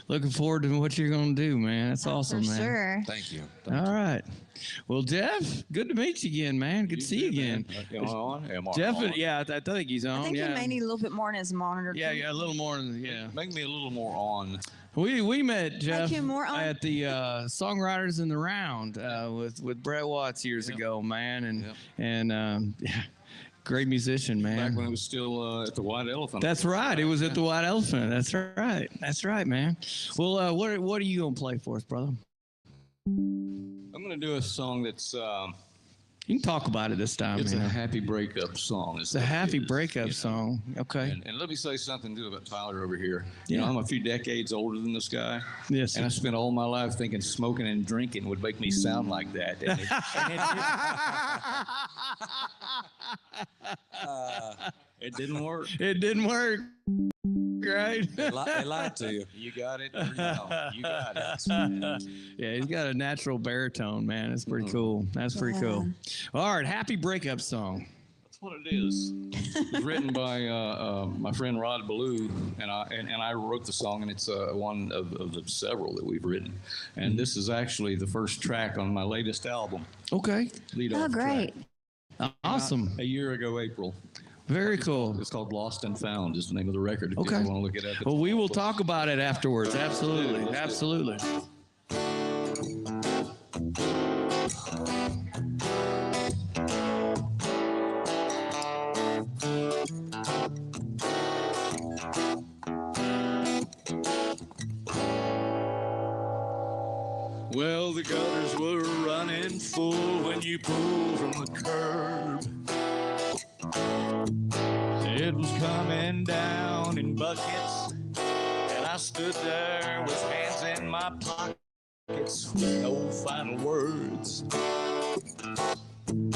looking forward to what you're going to do, man. That's awesome, For man. sure. Thank you. All right. Well, Jeff, good to meet you again, man. Good to see you again. Am I on? Am I Jeff, on? yeah, I think he's on. I think yeah. he may need a little bit more in his monitor. Yeah, a little more. Yeah. Make me a little more on. We met Jeff him more on. at the Songwriters in the Round with Brett Watts years ago, man, and yeah, great musician, man. Back when it was still at the White Elephant. That's right. It was at the White Elephant. That's right. That's right, man. Well, what are you gonna play for us, brother? I'm going to do a song that's... You can talk about it this time. It's a happy breakup song. It's a happy breakup song. Okay. And let me say something too about Tyler over here. Yeah. You know, I'm a few decades older than this guy. Yes. And I spent all my life thinking smoking and drinking would make me sound like that. It didn't work. It didn't work. Right? They lied to you. You got it. You got it. Yeah, he's got a natural baritone, man. It's pretty cool. That's pretty cool. All right, happy breakup song. That's what it is. It was written by my friend Rod Ballou, and I wrote the song, and it's one of the several that we've written. And this is actually the first track on my latest album. Okay. Oh, great. Awesome. A year ago, April. Very cool. It's called Lost and Found is the name of the record. If Okay. you want to look it up. Well, we will talk about it afterwards. Absolutely. Absolutely. Well, the gutters were running full when you pulled from the curb. It was coming down in buckets, and I stood there with hands in my pockets with no final words. And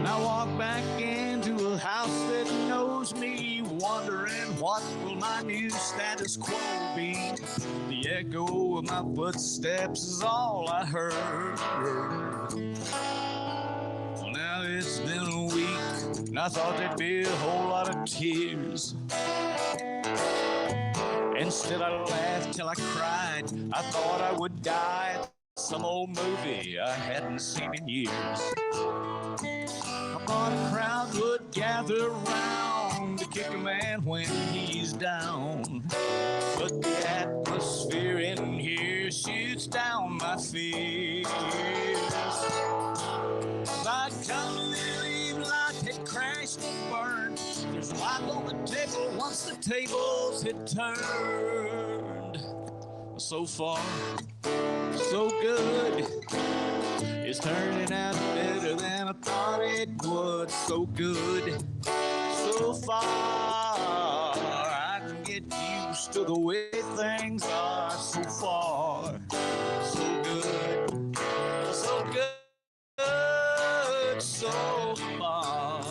I walked back into a house that knows me, wondering what will my new status quo be. The echo of my footsteps is all I heard. Well, now it's been a week, and I thought there'd be a whole lot of tears. Instead I laughed till I cried. I thought I would die at some old movie I hadn't seen in years. I thought a crowd would gather round to kick a man when he's down. But the atmosphere in here shoots down my fears. I'd come to believe life had crashed and burned. There's life on the table once the tables had turned. So far, so good. It's turning out better than I thought it would. So good, so far. I can get used to the way things are. So far, so good, so good, so far.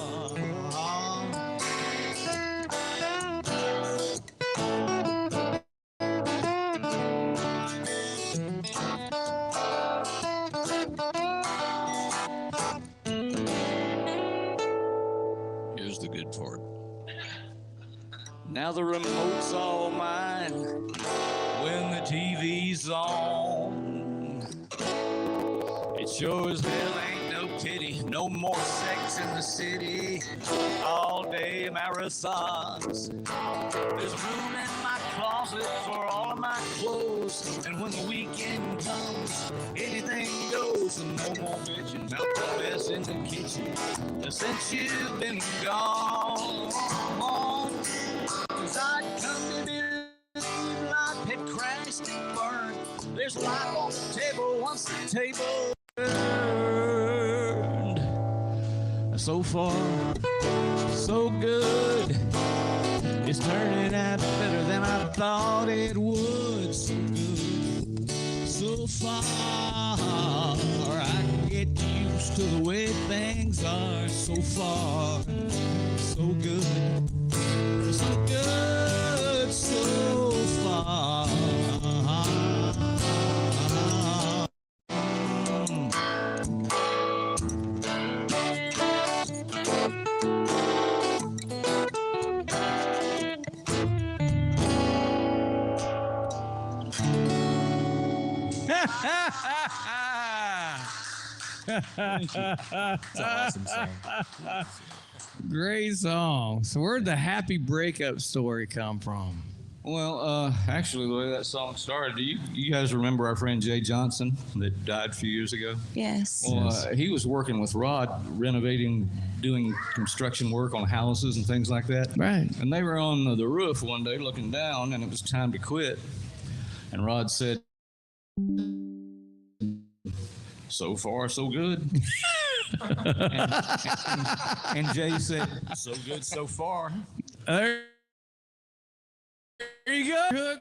Here's the good part. Now the remote's all mine when the TV's on. It sure as hell ain't no pity, no more sex in the city. All day marathons. There's room in my closet for all of my clothes. And when the weekend comes, anything goes. And no more bitching about the mess in the kitchen since you've been gone. 'Cause I'd come to believe life had crashed and burned. There's life on the table once the table turned. So far, so good. It's turning out better than I thought it would. So good, so far. I can get used to the way things are. So far, so good, so good, so far. It's an awesome song. Great song. So where'd the happy breakup story come from? Well, actually, the way that song started, do you guys remember our friend Jay Johnson that died a few years ago? Yes. Well, he was working with Rod, renovating, doing construction work on houses and things like that. Right. And they were on the roof one day looking down, and it was time to quit. And Rod said, "So far, so good." and Jay said, "So good so far." There you go.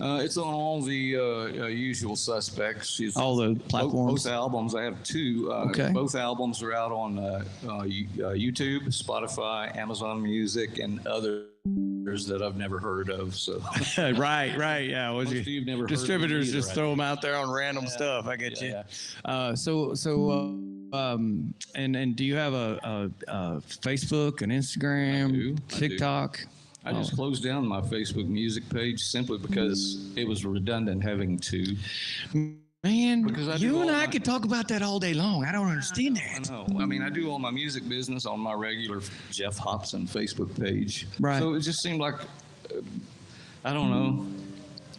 It's on all the usual suspects. All the platforms. Both albums. I have two. Okay. Both albums are out on YouTube, Spotify, Amazon Music, and others that I've never heard of. So. right. Yeah. Most of you've never heard of Distributors them either, just throw them out there on random stuff. I get you. And do you have a Facebook, an Instagram, I do. TikTok? I just closed down my Facebook music page simply because it was redundant having two. Man, Because I do you and all I my- could talk about that all day long. I don't understand that. I know. I mean, I do all my music business on my regular Jeff Hobson Facebook page. Right. So it just seemed like, I don't know.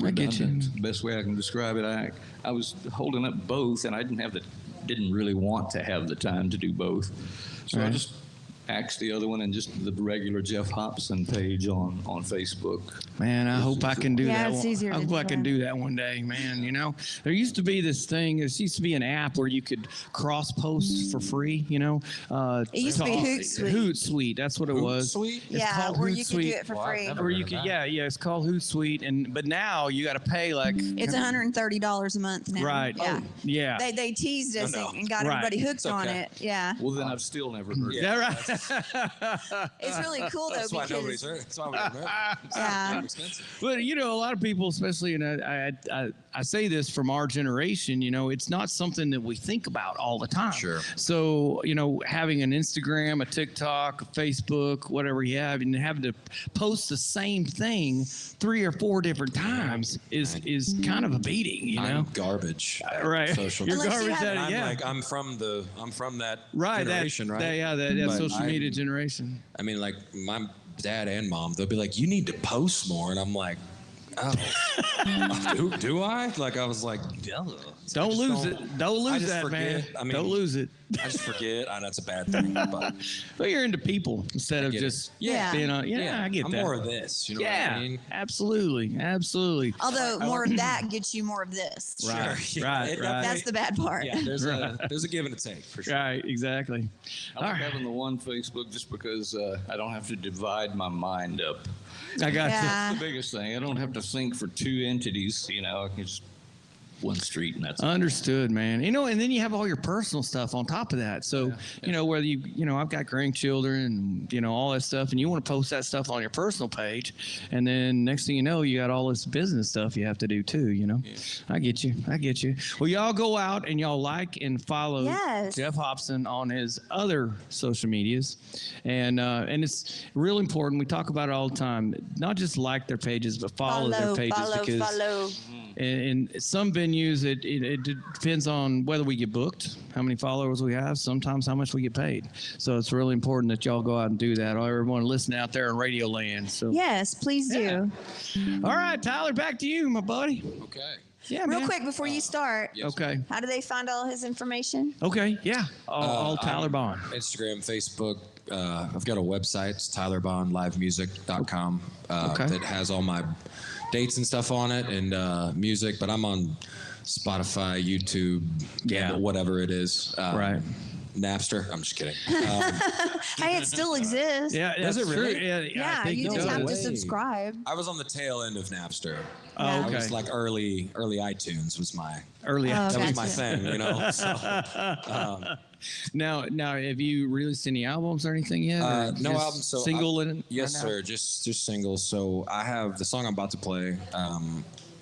I get you. redundant, the best way I can describe it. I was holding up both, and I didn't really want to have the time to do both. So I Right. just axed the other one and just the regular Jeff Hobson page on Facebook. Man, I hope I can do Yeah, that. it's easier I to hope I do can that. do that one day, man. You know, there used to be this thing. There used to be an app where you could cross post for free. You know, It used to be Hootsuite. Hootsuite. That's what it was. Hootsuite? It's Yeah, called where you could do Hootsuite. it for Well, I've free. never- Or you heard of could, that. yeah, it's called Hootsuite, but now you got to pay like It's $130 a month now. right. Yeah. Oh, yeah. They teased us no. and got Right. everybody hooked on okay. it. Yeah. Well, then I've still never heard of it. yeah, right. It's really cool though That's why nobody's because heard. That's why we don't know. It's Yeah. expensive. But you know, a lot of people, especially, and I say this from our generation, you know, it's not something that we think about all the time. Sure. So, you know, having an Instagram, a TikTok, a Facebook, whatever you have, and having to post the same thing 3 or 4 different times is kind of a beating, you know. I'm garbage. at Right. Social You're Unless you garbage have- at it, yeah. I'm from that Right, generation, right? that But social media generation. I mean, like my dad and mom, they'll be like, "You need to post more," and I'm like, "Oh, do I?" Like I was like, Don't lose it. Don't I lose just that, man. forget. I mean, Don't lose it. I just forget. I know it's a bad thing, but But you're into people instead of get it. just Yeah. being on. Yeah, I get I'm that. more of this. You know yeah, what I mean? absolutely. although more of that gets you more of this. Right, Sure. right, It right. That's the bad part. Yeah, there's a give and a take for sure. Right, exactly. I like All right. having the one Facebook just because I don't have to divide my mind up. I got Yeah. That's the biggest thing. I don't have to think for 2 entities. You know, I can just one street and that's you. Understood, man. You know, and then you have all your personal stuff on top of that. So, you know, whether you know, I've got grandchildren and, you know, all that stuff, and you want to post that stuff on your personal page. And then next thing you know, you got all this business stuff you have to do too, you know. I get you. Well, y'all go out and y'all like and follow Yes. Jeff Hobson on his other social medias. And it's real important. We talk about it all the time. Not just like their pages, but follow their pages because follow. in some venues, it depends on whether we get booked, how many followers we have, sometimes how much we get paid. So it's really important that y'all go out and do that. Or everyone listening out there in Radio Land. So, Yes, please do. all right, Tyler, back to you, my buddy. Okay. Yeah, Real man. quick before you start, Okay. how do they find all his information? Okay. Yeah. All Tyler I'm Bond. Instagram, Facebook. I've got a website. It's tylerbondlivemusic.com Okay. that has all my dates and stuff on it and music. But I'm on Spotify, YouTube, Yeah. whatever it is. Right. Napster. I'm just kidding. Hey, it still exists. Yeah, Does that's it true. really? Yeah, Yeah, I think you it just does. have to way. subscribe. I was on the tail end of Napster. Oh, Yeah. I okay. was like early iTunes was my Early. Oh, that was my gotcha. thing, you know. So, Now, have you released any albums or anything yet? Or no just albums. So single in yes, right now? sir. Just singles. So I have the song I'm about to play.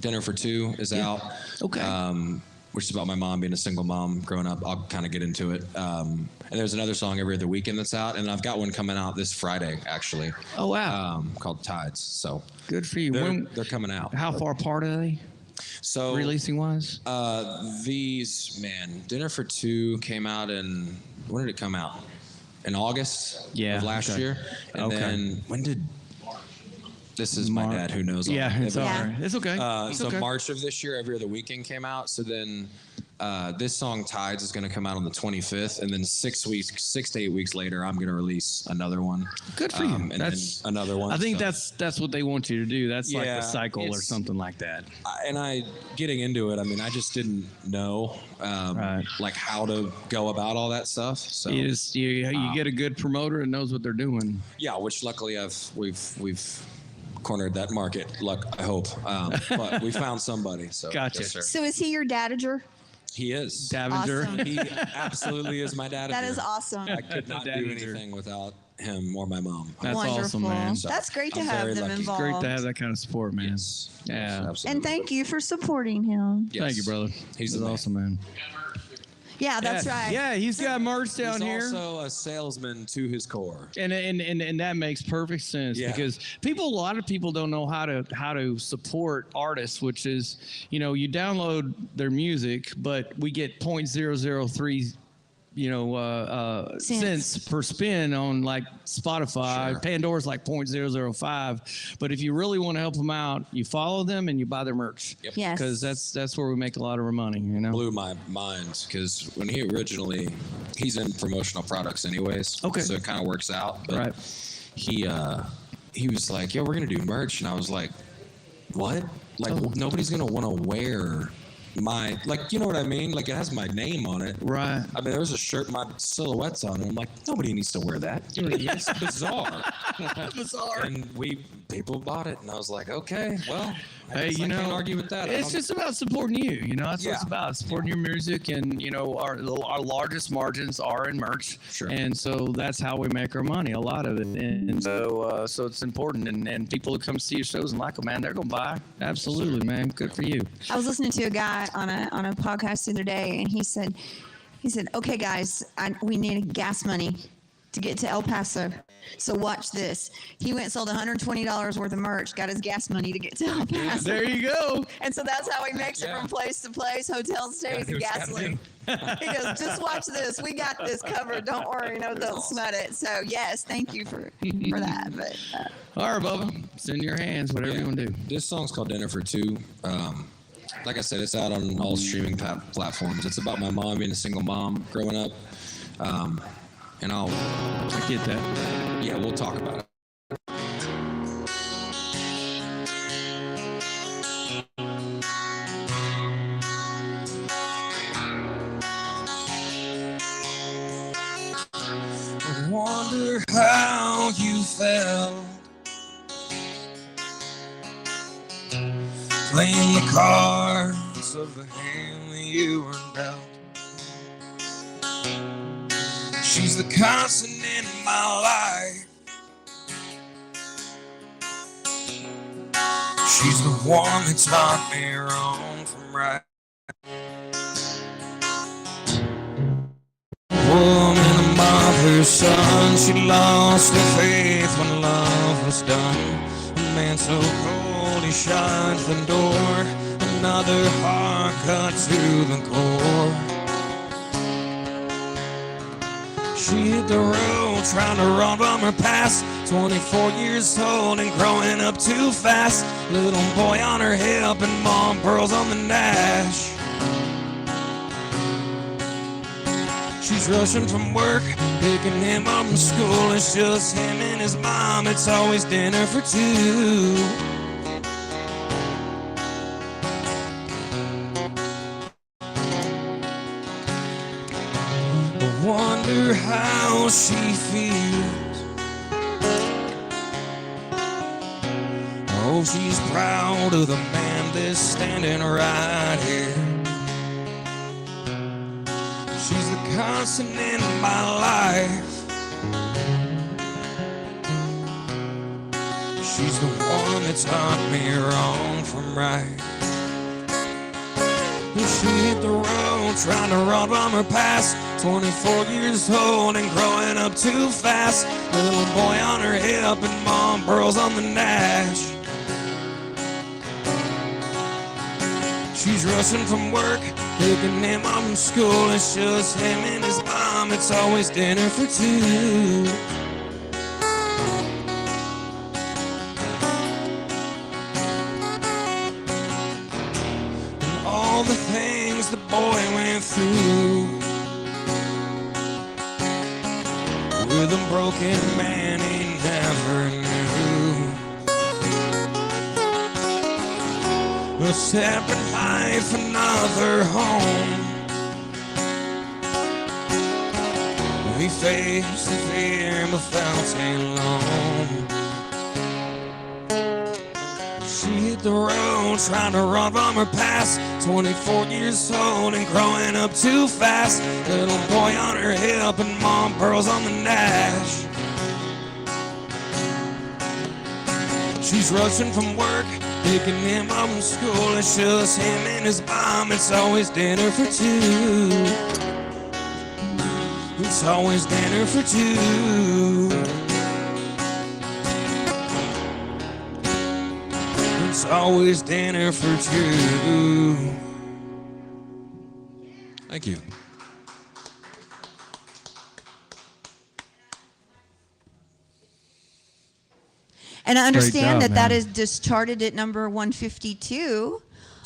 Dinner for Two is out. Okay. Which is about my mom being a single mom growing up. I'll kind of get into it. And there's another song every other weekend that's out, and I've got one coming out this Friday actually. Oh wow. Called Tides. So Good for you. they're coming out. How far apart are they, So releasing wise? Dinner for Two came out in, when did it come out? In August of last okay. year. And Okay. then when did, this is my dad who knows all Yeah, that. it's all Yeah. right. It's okay. It's So okay. March of this year, every other weekend came out. So then this song Tides is going to come out on the 25th, and then 6 to 8 weeks later, I'm going to release another one. Good for you. And That's then another one. I think So- that's what they want you to do. That's like Yeah, the cycle or it's- something like that. and getting into it, I mean, I just didn't know Right. like how to go about all that stuff. So You just you get a good promoter that knows what they're doing. yeah, which luckily we've cornered that market. I hope. But we found somebody. So Gotcha. yes, sir. So is he your dadager? He is. Davinger. Awesome. He absolutely is my dad. That is awesome. I could not do Dadager. anything without him or my mom. That's Wonderful. awesome, man. So, That's great to I'm have very them lucky. It's involved. Great to have that kind of support, man. Yes. Yeah. Yes, absolutely. And thank you for supporting him. Yes. Thank you, brother. He's That's the man. awesome, man. Yeah, that's yeah. right. Yeah, he's got merch down He's here. also a salesman to his core. And that makes perfect sense Yeah. because a lot of people don't know how to support artists, which is, you download their music, but we get 0.003 cents per spin on like Spotify. Sure. Pandora's like 0.005. But if you really want to help them out, you follow them and you buy their merch. Yep. Yes. Because that's where we make a lot of our money, Blew my mind because when he's in promotional products anyways. Okay. So it kind of works out. But Right. he was like, "Yo, we're gonna do merch," and I was like, "What? Like nobody's gonna want to wear my, like, you know what I mean? Like it has my name on it. Right. I mean, there was a shirt, my silhouette's on it. I'm like, nobody needs to wear that. It's bizarre. Bizarre. And people bought it, and I was like, okay, well, I Hey, guess I can't argue with that. It's just about supporting you. That's what it's Yeah. about. Supporting your music, and our largest margins are in merch. Sure. And so that's how we make our money. A lot of it, and so it's important. And people who come see your shows and like them, man, they're gonna buy. Absolutely, man. Good for you. I was listening to a guy on a podcast the other day, and he said, "Okay, guys, we need gas money to get to El Paso. So watch this." He went and sold $120 worth of merch, got his gas money to get to El Paso. There you go. And so that's how he makes it Yeah. from place to place, hotel stays, and gasoline. He goes, "Just watch this. We got this covered. Don't worry. No, they'll smut it." So yes, thank you for that. But All right, Bubba. It's in your hands. Whatever you want to do. This song's called Dinner for Two. Like I said, it's out on all streaming platforms. It's about my mom being a single mom growing up. And I get that. yeah, we'll talk about it. I wonder how you felt playing the cards of the hand that you were dealt. She's the constant in my life. She's the one that taught me wrong from right. Woman, a mother's son, she lost her faith when love was done. A man so cold he shut the door, another heart cut to the core. She hit the road trying to run from her past. 24 years old and growing up too fast. Little boy on her hip and mom pearls on the dash. She's rushing from work, picking him up from school. It's just him and his mom. It's always dinner for two. I wonder her how she feels. Oh, she's proud of the man that's standing right here. She's the constant in my life. She's the one that taught me wrong from right. She hit the road trying to run from her past. 24 years old and growing up too fast. Little boy on her hip and mom pearls on the dash. She's rushing from work, taking him home from school. It's just him and his mom. It's always dinner for two. All the things the boy went through with a broken man he never knew. A separate life, another home. He faced the fear but felt alone. She hit the road trying to run from her past. 24 years old and growing up too fast. Little boy on her hip and mom pearls on the dash. She's rushing from work, picking him up from school. It's just him and his mom. It's always dinner for two. It's always dinner for two. It's always dinner for two. Thank you. And I understand job, that man. is just charted at number 152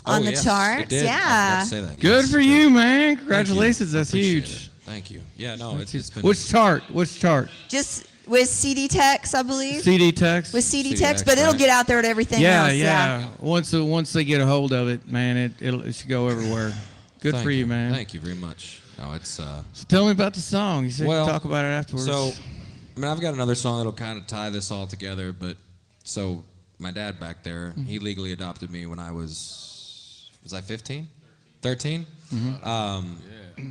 on the yes, charts. it did. I Yeah. forgot to say that. Good Yes, for it you, did. man. Thank you. Congratulations. I That's appreciate huge. it. Thank you. Yeah, no, it's been. Which chart? Which chart? Just with CD Tex, I believe. CD text. With CD CD Tex, Tex, but it'll right. get out there at everything Yeah, else. yeah. Once they get a hold of it, man, it should go everywhere. Good Thank for you, man. Thank you very much. No, it's So tell me about the song. You said Well, you talk about it afterwards. So, I mean, I've got another song that'll kind of tie this all together. But so my dad back there, he legally adopted me when I was I 15, 13?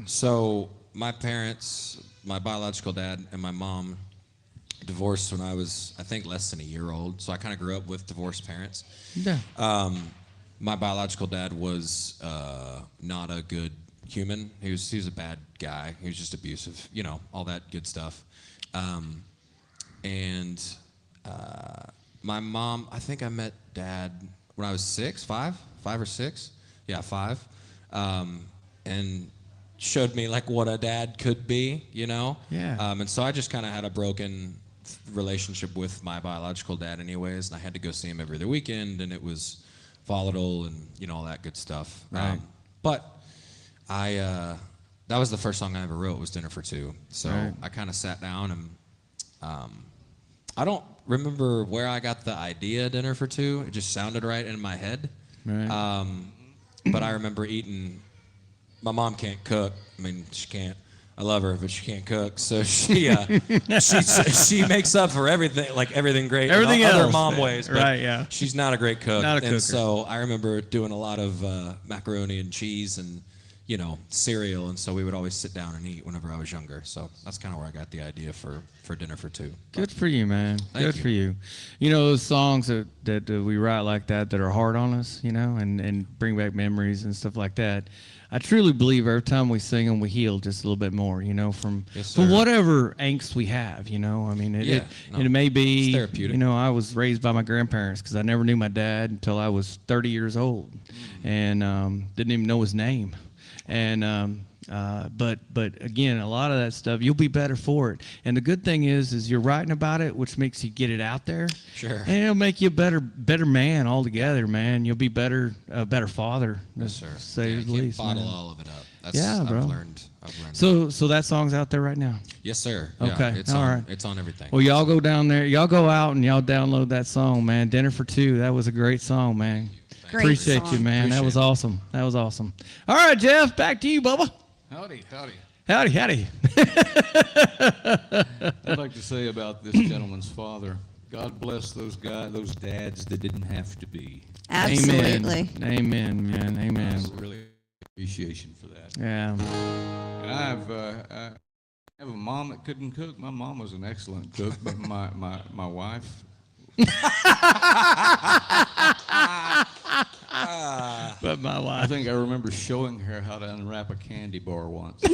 So my parents, my biological dad and my mom, divorced when I was, I think, less than a year old. So I kind of grew up with divorced parents. yeah. My biological dad was not a good human. He was a bad guy. He was just abusive, you know, all that good stuff. And my mom, I think I met Dad when I was 5 or 6. Yeah, 5. And showed me like what a dad could be, you know. Yeah. And so I just kind of had a broken relationship with my biological dad, anyways. And I had to go see him every other weekend, and it was volatile and you know all that good stuff. Right. But I that was the first song I ever wrote, was Dinner for Two. So Right. I kind of sat down and I don't remember where I got the idea Dinner for Two. It just sounded right in my head. Right. But I remember eating. My mom can't cook. I mean, she can't. I love her, but she can't cook. So she makes up for everything, like everything great, Everything in other else. mom ways. But Right, yeah. She's not a great cook. Not a cooker. And so I remember doing a lot of macaroni and cheese and you know cereal, and so we would always sit down and eat whenever I was younger. So that's kind of where I got the idea for Dinner for Two. Good for you, man. Thank Good you. for you. You know those songs that we write like that are hard on us, you know, and bring back memories and stuff like that. I truly believe every time we sing them, we heal just a little bit more, you know, from Yes, from sir. whatever angst we have, you know. I mean, Yeah, no, it may be, it's therapeutic. you know, I was raised by my grandparents because I never knew my dad until I was 30 years old, and didn't even know his name, and but again, a lot of that stuff, you'll be better for it. And the good thing is you're writing about it, which makes you get it out there. Sure. And it'll make you a better man altogether, man. You'll be a better father. Yes, sir. Say Yeah, the you can't least. bottle man. all of it up. That's, Yeah, bro. I've learned. So that song's out there right now. Yes, sir. Okay, Yeah, it's all on, right. It's on everything. Well, y'all go down there. Y'all go out and y'all download that song, man. Dinner for Two. That was a great song, man. Great Appreciate song. you, man. That was Appreciate it. awesome. That was awesome. All right, Jeff, back to you, Bubba. Howdy, howdy. Howdy, howdy. I'd like to say about this gentleman's father, God bless those guys, those dads that didn't have to be. Absolutely. Amen, man. Amen. Really appreciation for that. Yeah. And I have a mom that couldn't cook. My mom was an excellent cook, but my wife. But my I wife. think I remember showing her how to unwrap a candy bar once. Ooh,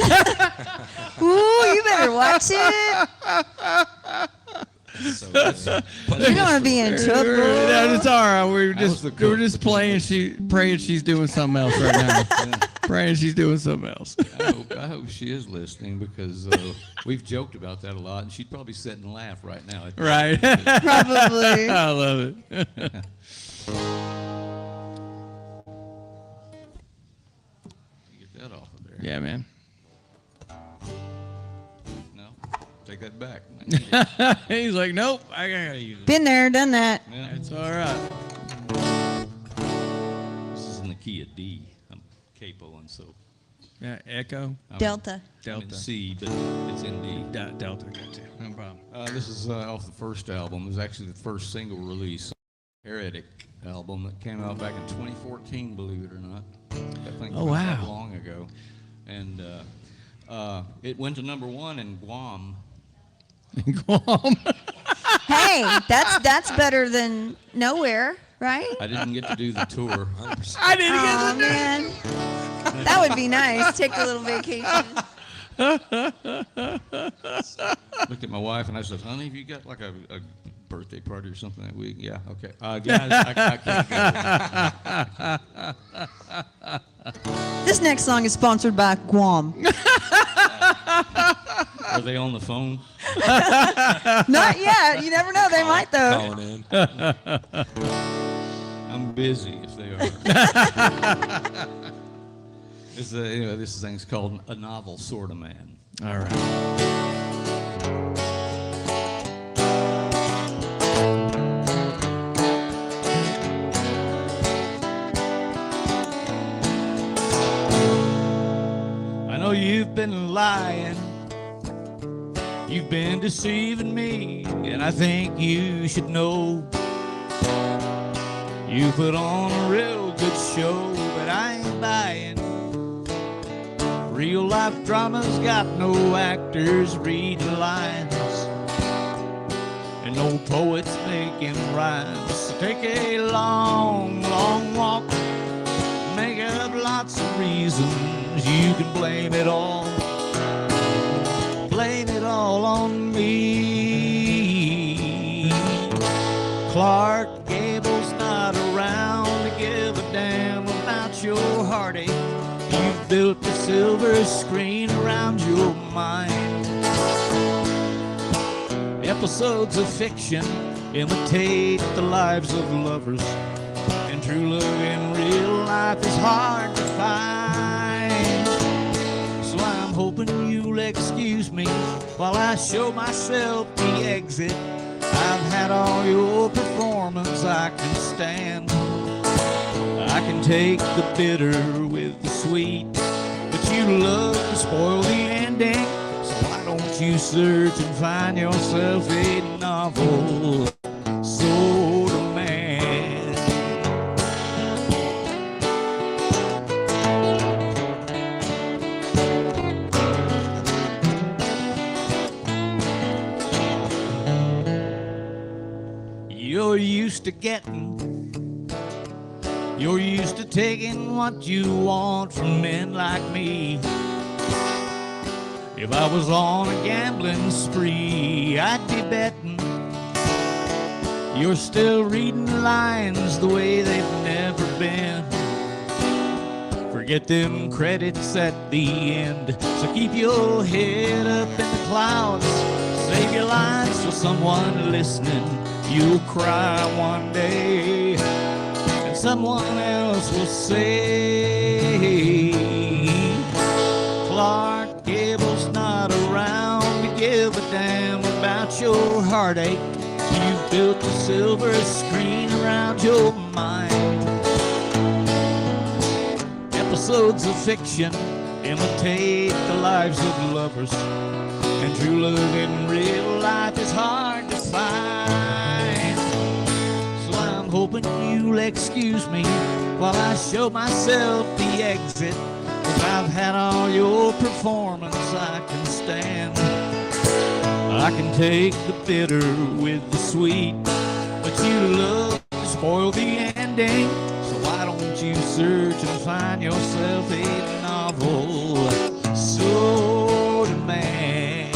you better watch it. So that's, You're gonna be in trouble. No, it's all right. We're That was just the we're cook. just playing. Praying she's doing something else right now. Praying she's doing something else. I hope she is listening because we've joked about that a lot, and she'd probably sit and laugh right now. Right. Probably. I love it. Get that off of there. Yeah, man. No, take that back. I need it. He's like, nope, I gotta use it. Been there, done that. Yeah. It's all right. This is in the key of D. I'm capoing, so Yeah, Echo, I'm Delta. I'm in Delta, C, but it's in D. Delta. Got you. No problem. This is off the first album. It was actually the first single release, Heretic album that came out back in 2014, believe it or not. That thing Oh, came out that wow. long ago. And it went to #1 in Guam. Guam. Hey, that's better than nowhere, right? I didn't get to do the tour. I didn't Oh man, that would be nice. Take a little vacation. Looked at my wife and I said, honey, have you got like a birthday party or something that week? Yeah, okay. Guys, I can't go. This next song is sponsored by Guam. Are they on the phone? Not yet. You never know. They might though. Calling in. I'm busy if they are. Anyway, this thing's called A Novel Sort of Man. All right. I know you've been lying, you've been deceiving me, and I think you should know. You put on a real good show, but I ain't buying. Real life drama's got no actors reading lines, and no poets making rhymes. So take a long, long walk, make up lots of reasons. You can blame it all on me. Clark Gable's not around to give a damn about your heartache. You've built a silver screen around your mind. Episodes of fiction imitate the lives of lovers, and true love in real life is hard to find. So I'm hoping you'll excuse me while I show myself the exit. I've had all your performance I can stand. I can take the bitter with the sweet, but you love to spoil the ending. So why don't you search and find yourself a novel sort of man? You're used to getting, you're used to taking what you want from men like me. If I was on a gambling spree, I'd be betting. You're still reading lines the way they've never been. Forget them credits at the end. So keep your head up in the clouds. Save your lines for someone listening. You'll cry one day, and someone else will say, Clark Gable's not around to give a damn about your heartache. You built a silver screen around your mind. Episodes of fiction imitate the lives of lovers, and true love in real life is hard to find. So I'm hoping you'll excuse me while I show myself the exit. If I've had all your performance, I can stand. I can take the bitter with the sweet, but you love to spoil the ending. So why don't you search and find yourself a novel soda man?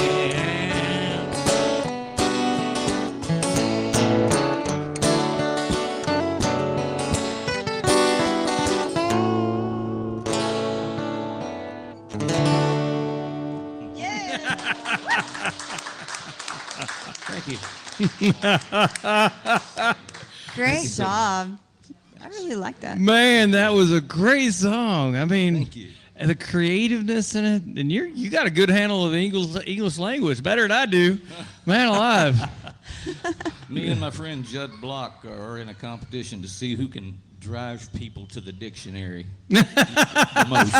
Thank you. Great job. I really like that. Man, that was a great song. I mean, Thank you. and the creativeness in it, and you got a good handle of the English language, better than I do. Man alive. Me and my friend Judd Block are in a competition to see who can drive people to the dictionary the most.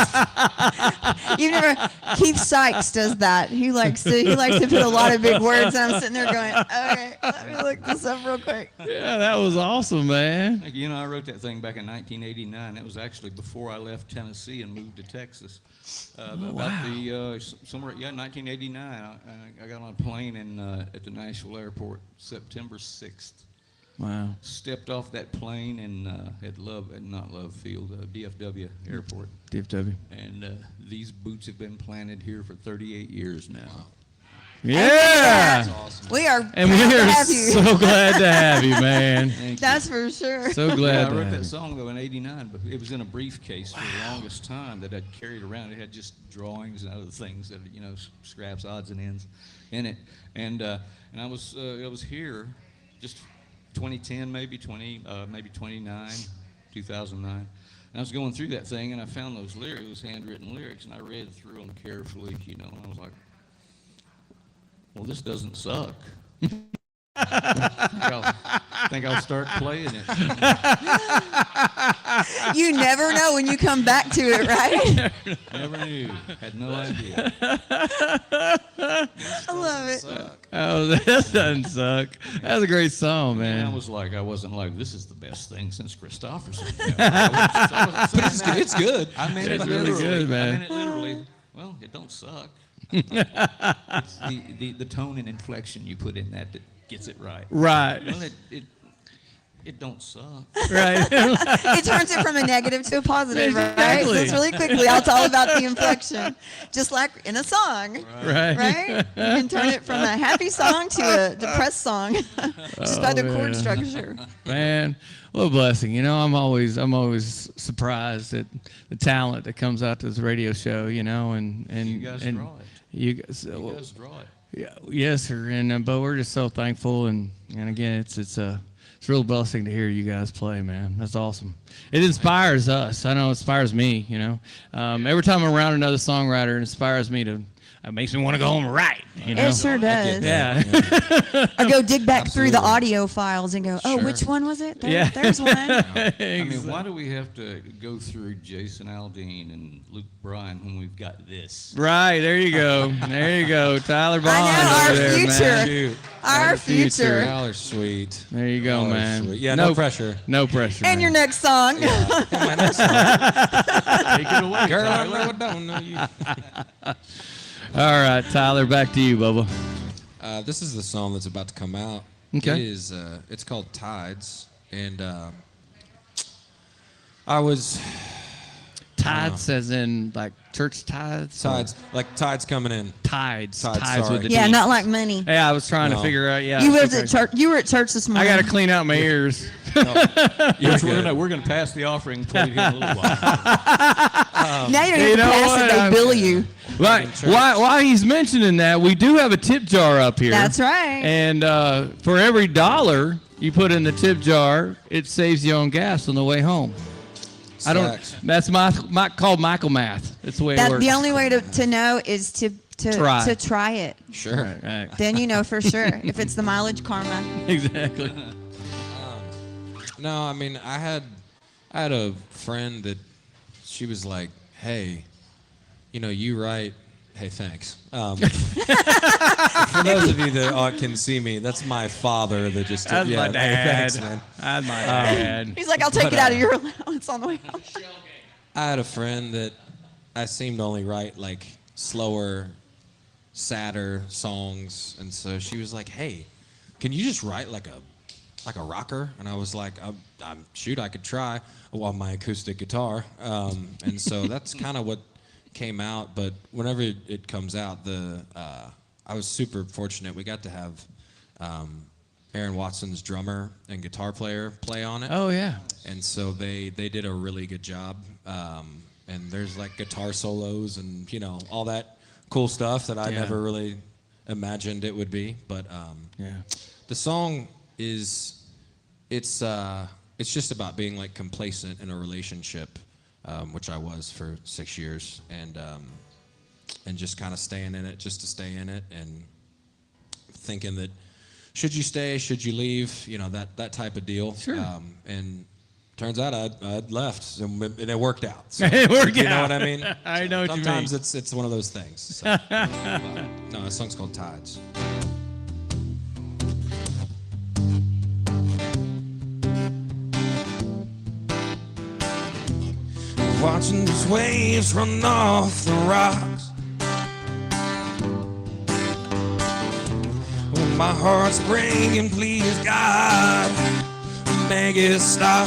You never. Keith Sykes does that. He likes to put a lot of big words, and I'm sitting there going, okay, let me look this up real quick. Yeah, that was awesome, man. You know, I wrote that thing back in 1989. It was actually before I left Tennessee and moved to Texas. About the somewhere, 1989. I got on a plane at the Nashville airport, September 6th. Wow. Stepped off that plane at Love Field, DFW Airport. DFW. And these boots have been planted here for 38 years now. Yeah. Awesome. We are And proud we to are have you. so glad to have you, man. Thank That's for sure. So you. glad I to wrote have that you. song though in '89, but it was in a briefcase for the longest time that I'd carried around. It had just drawings and other things that scraps, odds and ends in it. And I was here just 2010, maybe 29, 2009. And I was going through that thing, and I found those lyrics, handwritten lyrics, and I read through them carefully, and I was like, well, this doesn't suck. I think I'll start playing it. You never know when you come back to it, right? Never knew. Had no idea. I love it. Oh, that doesn't suck. That was a great song, And I man. wasn't like, this is the best thing since Christopherson. But it's good. I mean It's it really literally. good, man. I mean it literally. Well, it don't suck. It's the tone and inflection you put in that gets it right. Right. Well, it don't suck. Right. It turns it from a negative to a positive, right? So Exactly. it's really quickly. I'll tell about the inflection, just like in a song, Right. right? You can turn it from a happy song to a depressed song, just by the chord man. structure. Man, what a blessing. I'm always surprised at the talent that comes out to this radio show, and You guys draw it. You guys, You guys draw it. yeah, yes, sir. And but we're just so thankful, and again, it's a real blessing to hear you guys play, man. That's awesome. It inspires us. I know it inspires me. Every time I'm around another songwriter, it inspires me to. It makes me want to go home and write. It sure does. Yeah. Or go dig back through the audio files and go, oh, Sure. which one was it? Yeah. There's one. I mean, why do we have to go through Jason Aldean and Luke Bryan when we've got this? Right, there you go. There you go. Tyler Bond I know, over our there, man. future. Our future. Y'all are sweet. There you go, Y'all are man. sweet. Yeah, no pressure. No pressure. And man. your next song. My next song. Take it away, Girl, I Tyler. don't know you. All right, Tyler, back to you, Bubba. This is the song that's about to come out. Okay. It is. It's called Tides, and I was Tides as in like church tithes? tides, like tides coming in. Tides. Tides, Tides sorry. with the Yeah, D. not like money. Yeah, I was trying to No. figure out. Yeah. You it's was okay. at church. You were at church this I morning. got to clean out my ears. Yes, we're gonna pass the offering plate here in a little while. Now you're You going to know pass what? it. They bill you. Right. While he's mentioning that, we do have a tip jar up here. That's right. And for every $1 you put in the tip jar, it saves you on gas on the way home. Facts. That's called Michael math. That's the way it That works. the only way to know is to Try. to try it. Sure. Right. Then you know for sure if it's the mileage karma. Exactly. No, I mean I had a friend that she was like, "Hey, you write. Hey, thanks. For those of you that can see me, that's my father that just. That's my dad. Hey, thanks, man. That's my dad. He's like, I'll take it out of your allowance on the way home. I had a friend that I seemed to only write like slower, sadder songs, and so she was like, "Hey, can you just write like a rocker?" And I was like, "Shoot, I could try." On my acoustic guitar, and so that's kind of what came out. But whenever it comes out, I was super fortunate. We got to have Aaron Watson's drummer and guitar player play on it. Oh yeah. And so they did a really good job. And there's like guitar solos and all that cool stuff that I never really imagined it would be. But the song is it's just about being like complacent in a relationship, which I was for 6 years, and just kind of staying in it just to stay in it, and thinking that should you stay, should you leave, that type of deal. Sure. And turns out I'd left, and it worked out. So, It worked out. You know what I mean? I know what you mean. Sometimes it's one of those things. So. No, the song's called Tides. Watching these waves run off the rocks. Oh, my heart's breaking, please God, make it stop.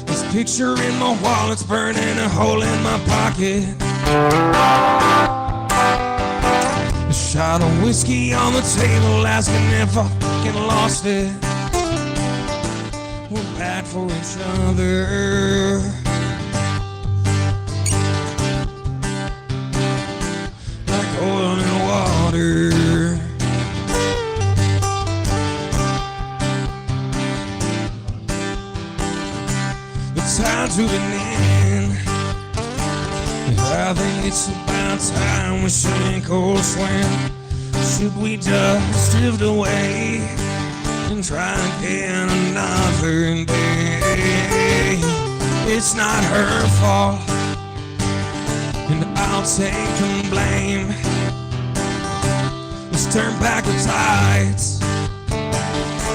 This picture in my wallet's burning a hole in my pocket. A shot of whiskey on the table, asking if I fucking lost it. We're bad for each other. Like oil and water. The tide's moving in. I think it's about time we sink or swim. Should we just drift away and try again another day? It's not her fault, and I'll take the blame. Let's turn back the tides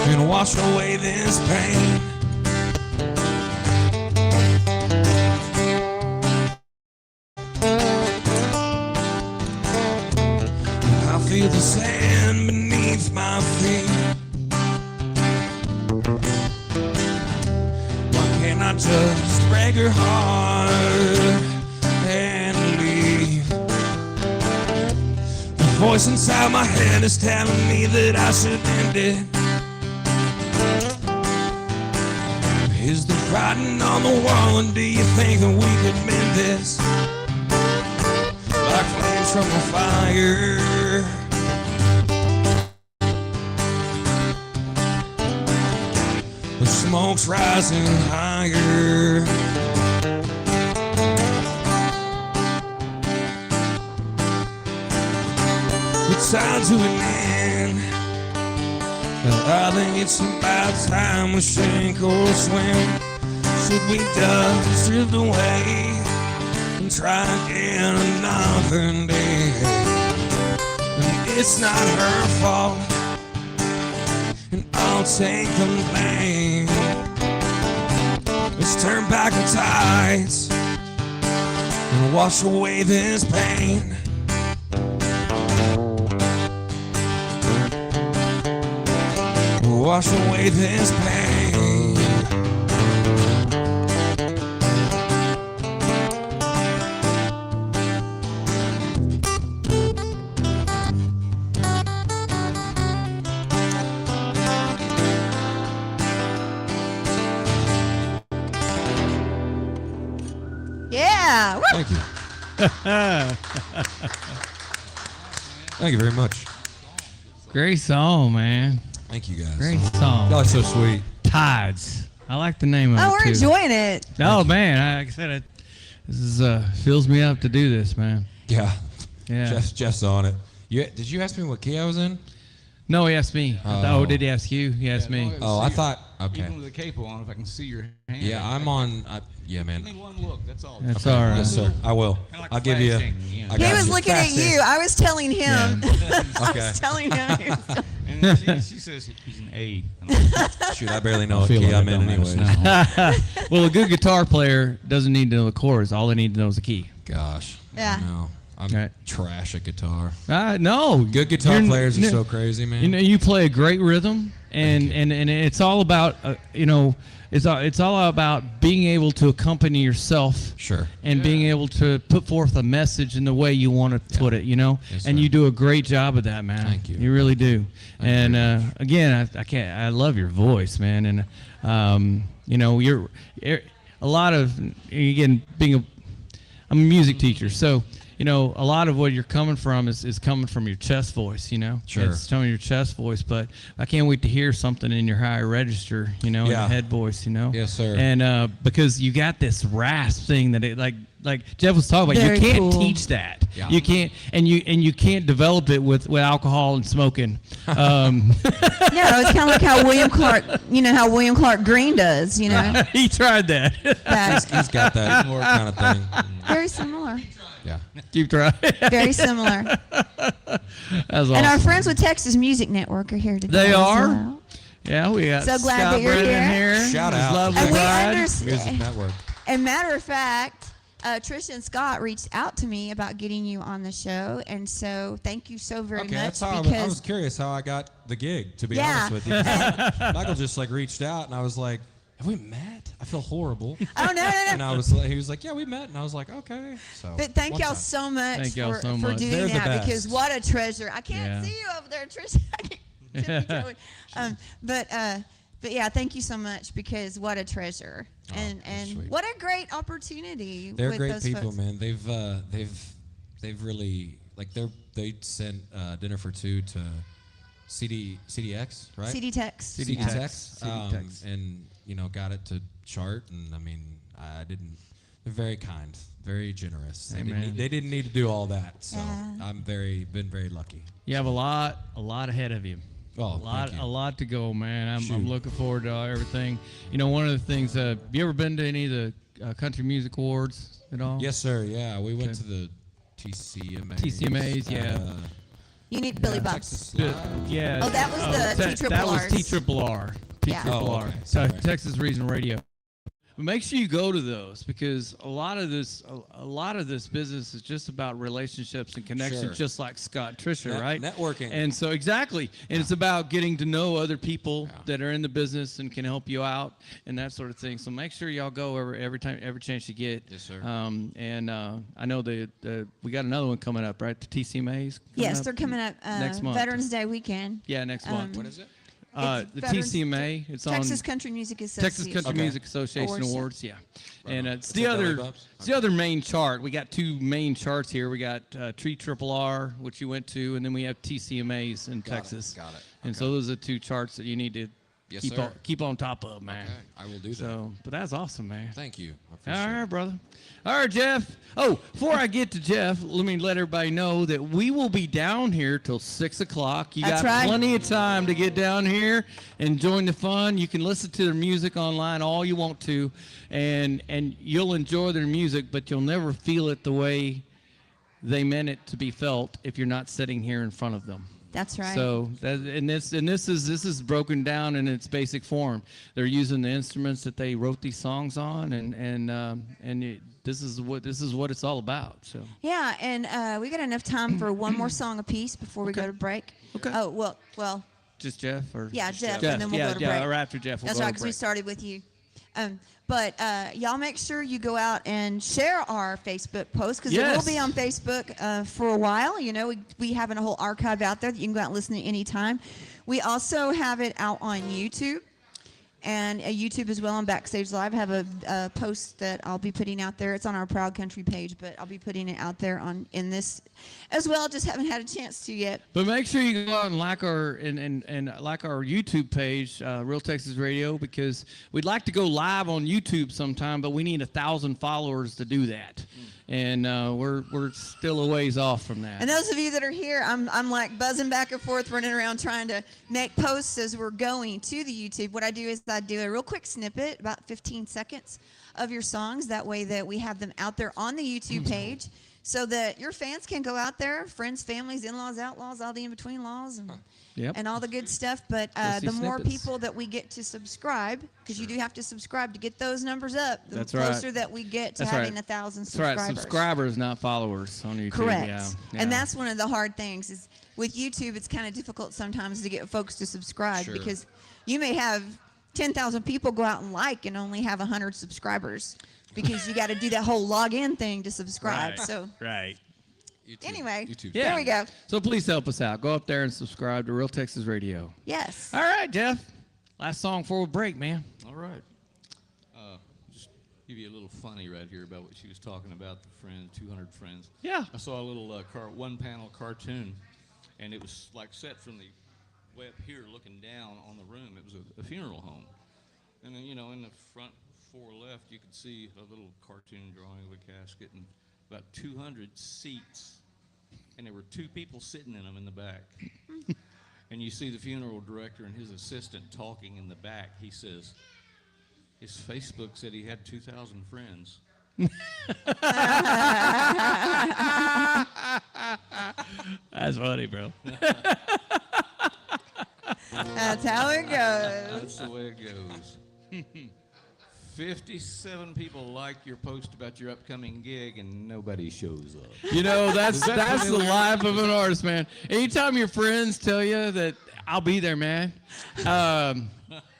and wash away this pain. I feel the sand beneath my feet. I just break her heart and leave. The voice inside my head is telling me that I should end it. Is the writing on the wall, and do you think that we could mend this? Like flames from a fire. The smoke's rising higher. The tide's to an end. I think it's about time we sink or swim. Should we just drift away and try again another day? And it's not her fault, and I'll take the blame. Let's turn back the tides and wash away this pain. Wash away this pain. Yeah. Woo! Thank you. Thank you very much. Great song, man. Thank you guys. Great song. Y'all are so sweet. Tides. I like the name of Oh, it we're too. enjoying it. Oh man, like I said, this is fills me up to do this, man. Yeah. Yeah. Jeff's on it. Did you ask me what key I was in? No, he asked me. Oh, did he ask you? He asked me. Oh, I thought. Okay. Even with the capo on, if I can see your hand. Yeah, I'm on. Yeah, Give man. me one look. That's all. That's all right. Yes, sir. I will. Kinda like I'll give you. flashing, you know. I He got was you. looking at you. I was telling him. I Okay. was telling him. He was And then she says he's an A. I'm like, Shoot, I barely know what key I'm in anyways. Well, a good guitar player doesn't need to know the chords. All they need to know is the key. Gosh. Yeah. No, I'm Right. trash at guitar. No. Good guitar You're- players are no, so crazy, man. You know, you play a great rhythm, and it's all about it's all about being able to accompany yourself. Sure. And being able to put forth a message in the way you want to put it, Yes, and sir. you do a great job of that, man. Thank you. You really do. Thank you And again, I love your voice, man. And you're a lot of again I'm a music teacher, so a lot of what you're coming from is coming from your chest voice, Sure. It's coming your chest voice, but I can't wait to hear something in your higher register, in the Yeah. head voice, Yes, sir. And because you got this rasp thing that it like Jeff was talking about, Very you can't cool. teach that. Yeah. You can't, and you can't develop it with alcohol and smoking. No, it's kind of like how William Clark Green does. He tried that. He's got that kind of thing. Very similar. Yeah. Keep trying. Very similar. That's awesome. And our friends with Texas Music Network are here today. They as are? well. Yeah, we got So glad Scott that you're Brennan here. here. Shout His out. lovely And we bride. understand. Music Network. And matter of fact, Trisha and Scott reached out to me about getting you on the show, and so thank you so very Okay, much. that's how I because was curious how I got the gig, to be Yeah. honest with you. Michael just reached out, and I was like, have we met? I feel horrible. oh no, And no, I was like, he was like, yeah, we met. And I was like, okay. So, but thank one y'all time. so much Thank y'all for, so for much. doing They're the that, because best. what a treasure. I can't Yeah. see you over there, Trisha. I can't Joey. But yeah, thank you so much, because what a treasure. Oh, and that's sweet. what a great opportunity. They're with great those people, folks. man. They've really they sent dinner for two to CDX, right? CD Tex. CD Yeah. Tex. Tex. And got it to chart, and I mean, they're very kind, very generous. Amen. They didn't need to do all that, so Yeah. I'm been very lucky. You have a lot ahead of you. Oh, a thank you. lot to go, man. I'm Shoot. looking forward to everything. One of the things. Have you ever been to any of the country music awards at all? Yes, sir. Yeah, we went Okay. to the TCMAs. TCMAs, yeah. You need Billy Bob. Texas Good. Live. Yeah. Oh, that was the T-triple That was Rs. T-triple-R. Yeah. T-triple R. Oh, okay. So Sorry. Texas Regional Radio. But make sure you go to those, because a lot of this business is just about relationships and connections, Sure. just like Scott Trisha, right? Networking. And so exactly, and it's about getting to know other people that are in the business and can help you out and that sort of thing. So make sure y'all go every chance you get. Yes, sir. And I know we got another one coming up, right? The TCMAs. Yes, they're coming up next month. Veterans Day weekend. Yeah, next month. What is it? It's The Veterans- TCMA. It's Texas on Country Music Association. Texas Country Okay. Music Association Awards. Awards. Yeah, and it's Is the that Belly other. Bubs? It's the other main chart. We got two main charts here. We got T-triple-R, which you went to, and then we have TCMAs in Texas. Got it. And so those are two charts that you need to Yes, keep sir. keep on top of, man. Okay, I will do that. So, but that's awesome, man. Thank you. I All appreciate right, it. brother. All right, Jeff. Oh, before I get to Jeff, let me let everybody know that we will be down here till 6 o'clock. You That's got right. plenty of time to get down here and join the fun. You can listen to their music online all you want to, and you'll enjoy their music, but you'll never feel it the way they meant it to be felt if you're not sitting here in front of them. That's right. So this is broken down in its basic form. They're using the instruments that they wrote these songs on, this is what it's all about. So Yeah, and we got enough time for one more song apiece before we go to break. Okay. Oh well, just Jeff, or yeah, just Jeff, and then we'll yeah, go to break. or after Jeff, we'll That's go right, to because we break. started with you. But y'all make sure you go out and share our Facebook post, because it Yes. will be on Facebook for a while. We have a whole archive out there that you can go out and listen to anytime. We also have it out on YouTube. And YouTube as well on Backstage Live. I have a post that I'll be putting out there. It's on our Proud Country page, but I'll be putting it out there in this as well. Just haven't had a chance to yet. But make sure you go out and like our like our YouTube page, Real Texas Radio, because we'd like to go live on YouTube sometime, but we need 1,000 followers to do that. and we're still a ways off from that. And those of you that are here, I'm like buzzing back and forth, running around trying to make posts as we're going to the YouTube. What I do is I do a real quick snippet, about 15 seconds, of your songs. That way that we have them out there on the YouTube page, so that your fans can go out there, friends, families, in-laws, outlaws, all the in-between laws, and all the good stuff. But the more people that we get to subscribe, because you do have to subscribe to get those numbers up, the closer that we get to having 1,000 subscribers. That's right, subscribers, not followers on YouTube. Correct. Yeah. And that's one of the hard things is with YouTube, it's kind of difficult sometimes to get folks to subscribe because you may have 10,000 people go out and like and only have 100 subscribers because you got to do that whole login thing to subscribe. So right. Anyway, YouTube. there we go. So please help us out. Go up there and subscribe to Real Texas Radio. Yes. All right, Jeff. Last song before we break, man. All right. Just give you a little funny right here about what she was talking about, the friend, 200 friends. Yeah. I saw a little one-panel cartoon, and it was like set from the way up here looking down on the room. It was a funeral home. And then, you know, in the front fore left, you could see a little cartoon drawing of a casket and about 200 seats. And there were 2 people sitting in them in the back. And you see the funeral director and his assistant talking in the back. He says, his Facebook said he had 2,000 friends. That's funny, bro. That's how it goes. That's the way it goes. 57 people like your post about your upcoming gig, and nobody shows up. You know, that's the life of an artist, man. Anytime your friends tell you that I'll be there, man,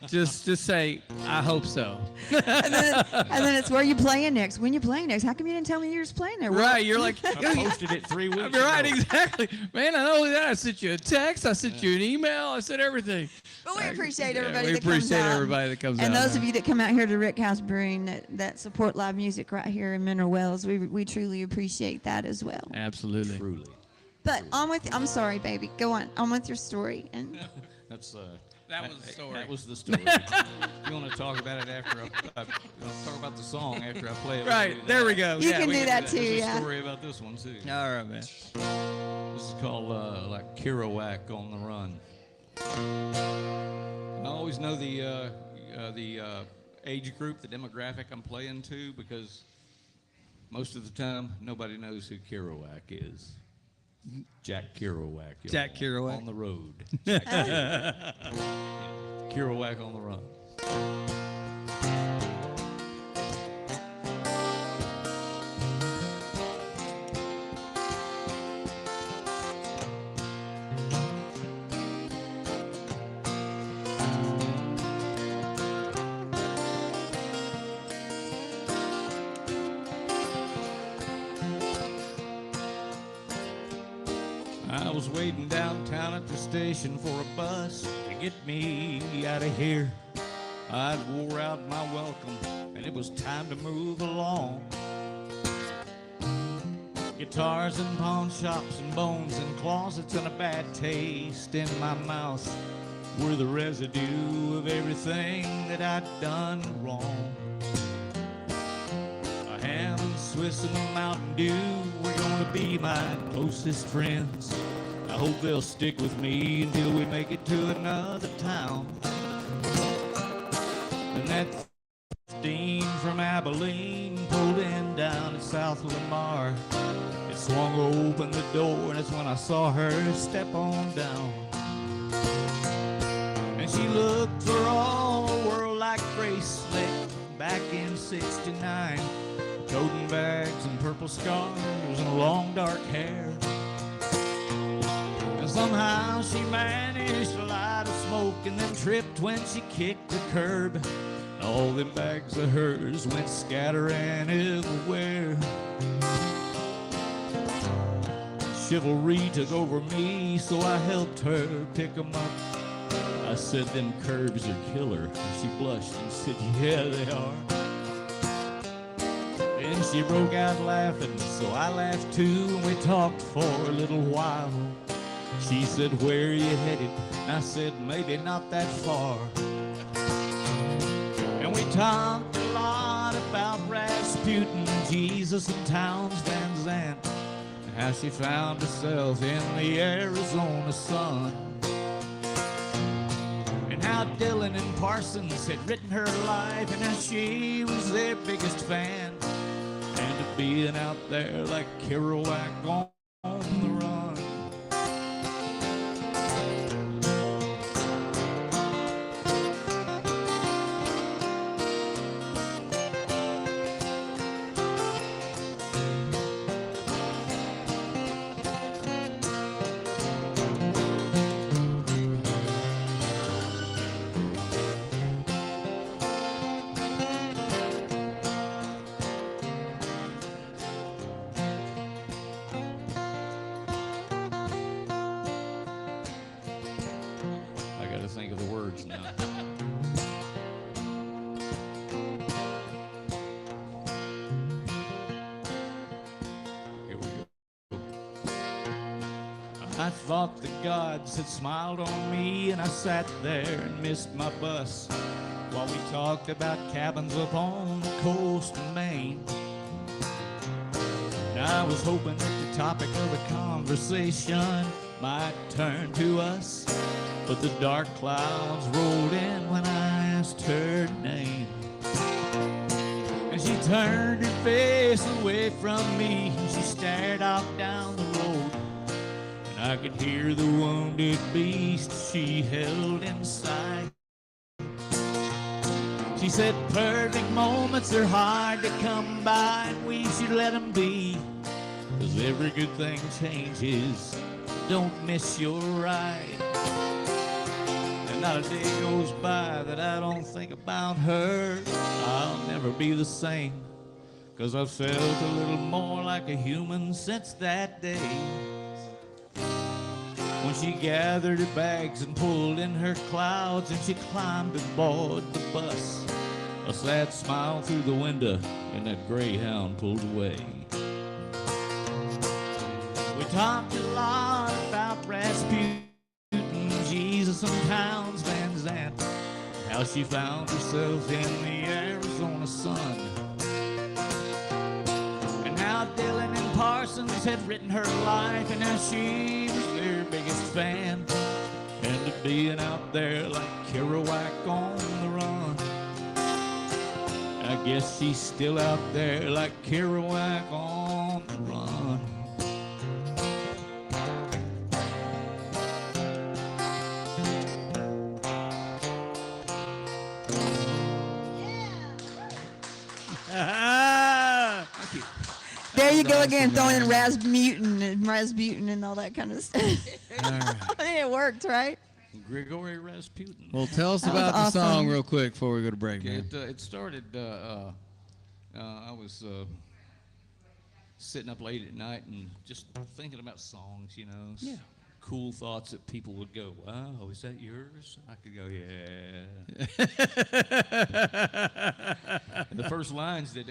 just say, I hope so. and then it's where you playing next. When you playing next? How come you didn't tell me you was playing there? Right, you're like, I posted it 3 weeks ago. right, exactly. Man, I know that. I sent you a text. I sent you an email. I said everything. But we appreciate everybody we that comes appreciate out. everybody that comes out. And those of you that come out here to Rick House Brewing that support live music right here in Mineral Wells, we truly appreciate that as well. Absolutely. Truly. But I'm sorry, baby. Go on with your story. And That's That was the story. That was the story. You want to talk about it after I'll talk about the song after I play it. Right, there we go. you Yeah, can we do that too, There's a yeah. story about this one too. All right, man. This is called like Kerouac on the Run. And I always know the age group, the demographic I'm playing to, because most of the time nobody knows who Kerouac is. Jack Kerouac. Y'all. Jack Kerouac. On the road. Jack Kerouac. Kerouac on the run. I was waiting downtown at the station for a bus to get me out of here. I'd wore out my welcome, and it was time to move along. Guitars and pawn shops and bones and closets and a bad taste in my mouth were the residue of everything that I'd done wrong. A ham and Swiss and a Mountain Dew were gonna be my closest friends. I hope they'll stick with me until we make it to another town. And that 15 from Abilene pulled in down at South Lamar. It swung open the door, and that's when I saw her step on down. And she looked for all the world like Grace Slick back in '69. Toting bags and purple scarves and long dark hair. And somehow she managed to light a smoke and then tripped when she kicked the curb. And all them bags of hers went scattering everywhere. Chivalry took over me, so I helped her pick them up. I said, them curbs are killer. And she blushed and said, yeah, they are. Then she broke out laughing, so I laughed too, and we talked for a little while. She said, where are you headed? And I said, maybe not that far. And we talked a lot about Rasputin, Jesus and Towns Van Zandt, and how she found herself in the Arizona sun. And how Dylan and Parsons had written her life, and how she was their biggest fan. And to being out there like Kerouac on the run. Think of the words now. Here we go. I thought the gods had smiled on me, and I sat there and missed my bus while we talked about cabins up on the coast of Maine. And I was hoping that the topic of the conversation might turn to us, but the dark clouds rolled in when I asked her name. And she turned her face away from me, and she stared off down the road. And I could hear the wounded beast she held inside. She said, perfect moments are hard to come by, and we should let them be, 'cause every good thing changes. Don't miss your ride. And not a day goes by that I don't think about her. I'll never be the same, 'cause I've felt a little more like a human since that day. When she gathered her bags and pulled in her clouds, and she climbed aboard the bus, a sad smile through the window, and that Greyhound pulled away. We talked a lot about Rasputin, Jesus and Towns Van Zandt, how she found herself in the Arizona sun, and how Dylan and Parsons had written her life, and how she was their biggest fan, and to being out there like Kerouac on the run. I guess she's still out there like Kerouac on the run. There you go again, throwing in Rasputin and all that kind of stuff. I think it worked, right? Grigory Rasputin. Well, tell us about the song real quick before we go to break, man. It started, I was sitting up late at night and just thinking about songs, you know. Yeah. Cool thoughts that people would go, wow, is that yours? I could go, yeah. And the first lines that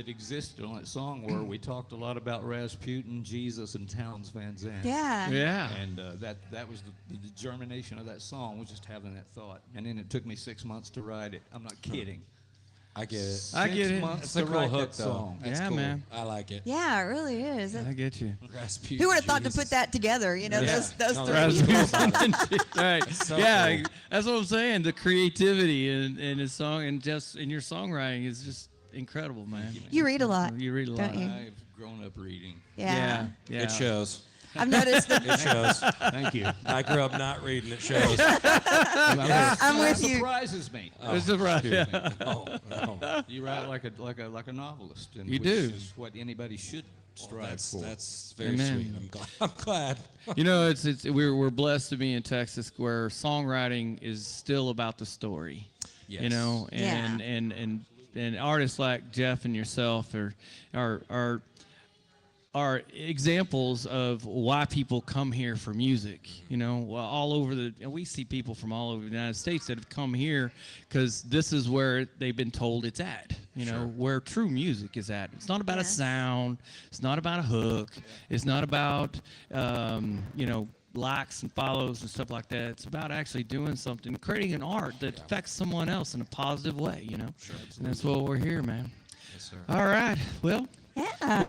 existed on that song were, we talked a lot about Rasputin, Jesus, and Towns Van Zandt. Yeah. Yeah. And that was the germination of that song, was just having that thought. And then it took me 6 months to write it. I'm not kidding. I get it. I get 6 it. months It's to a cool write hook, that though. song. That's Yeah, cool. man. I like it. Yeah, it really is. I get you. Rasputin, Who would have thought to Jesus. put that together? You know, Yeah. those No, three that's people. cool about it. Right. So yeah, cool. that's what I'm saying. The creativity in his song and just in your songwriting is just incredible, man. You read a lot. You read a lot. Don't you? I've grown up reading. Yeah. Yeah. It shows. I've noticed that. It shows. Thank you. I grew up not reading. It shows. I'm with That you. surprises me. It's a right. Excuse Yeah. me. Oh, no. You write like a novelist, and You which do. is what anybody should strive That's, for. that's very Amen. sweet. I'm glad. You know, we're blessed to be in Texas where songwriting is still about the story. Yes. You know, and Yeah. and artists like Jeff and yourself are examples of why people come here for music. You know, well, all over and we see people from all over the United States that have come here because this is where they've been told it's at. You know, where true music is at. It's not about a Yes. sound. It's not about a hook. It's not about you know, likes and follows and stuff like that. It's about actually doing something, creating an art that affects someone else in a positive way. You know, and that's what we're here, man. Yes, sir. All right. Well, Yeah.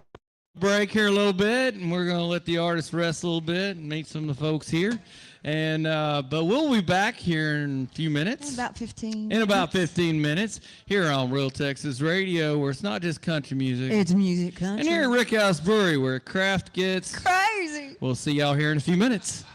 Break here a little bit, and we're going to let the artists rest a little bit and meet some of the folks here. And but we'll be back here in a few minutes. In about 15. In about 15 minutes here on Real Texas Radio, where it's not just country music. It's music country. And here at Rick House Brewery, where craft gets crazy. We'll see y'all here in a few minutes.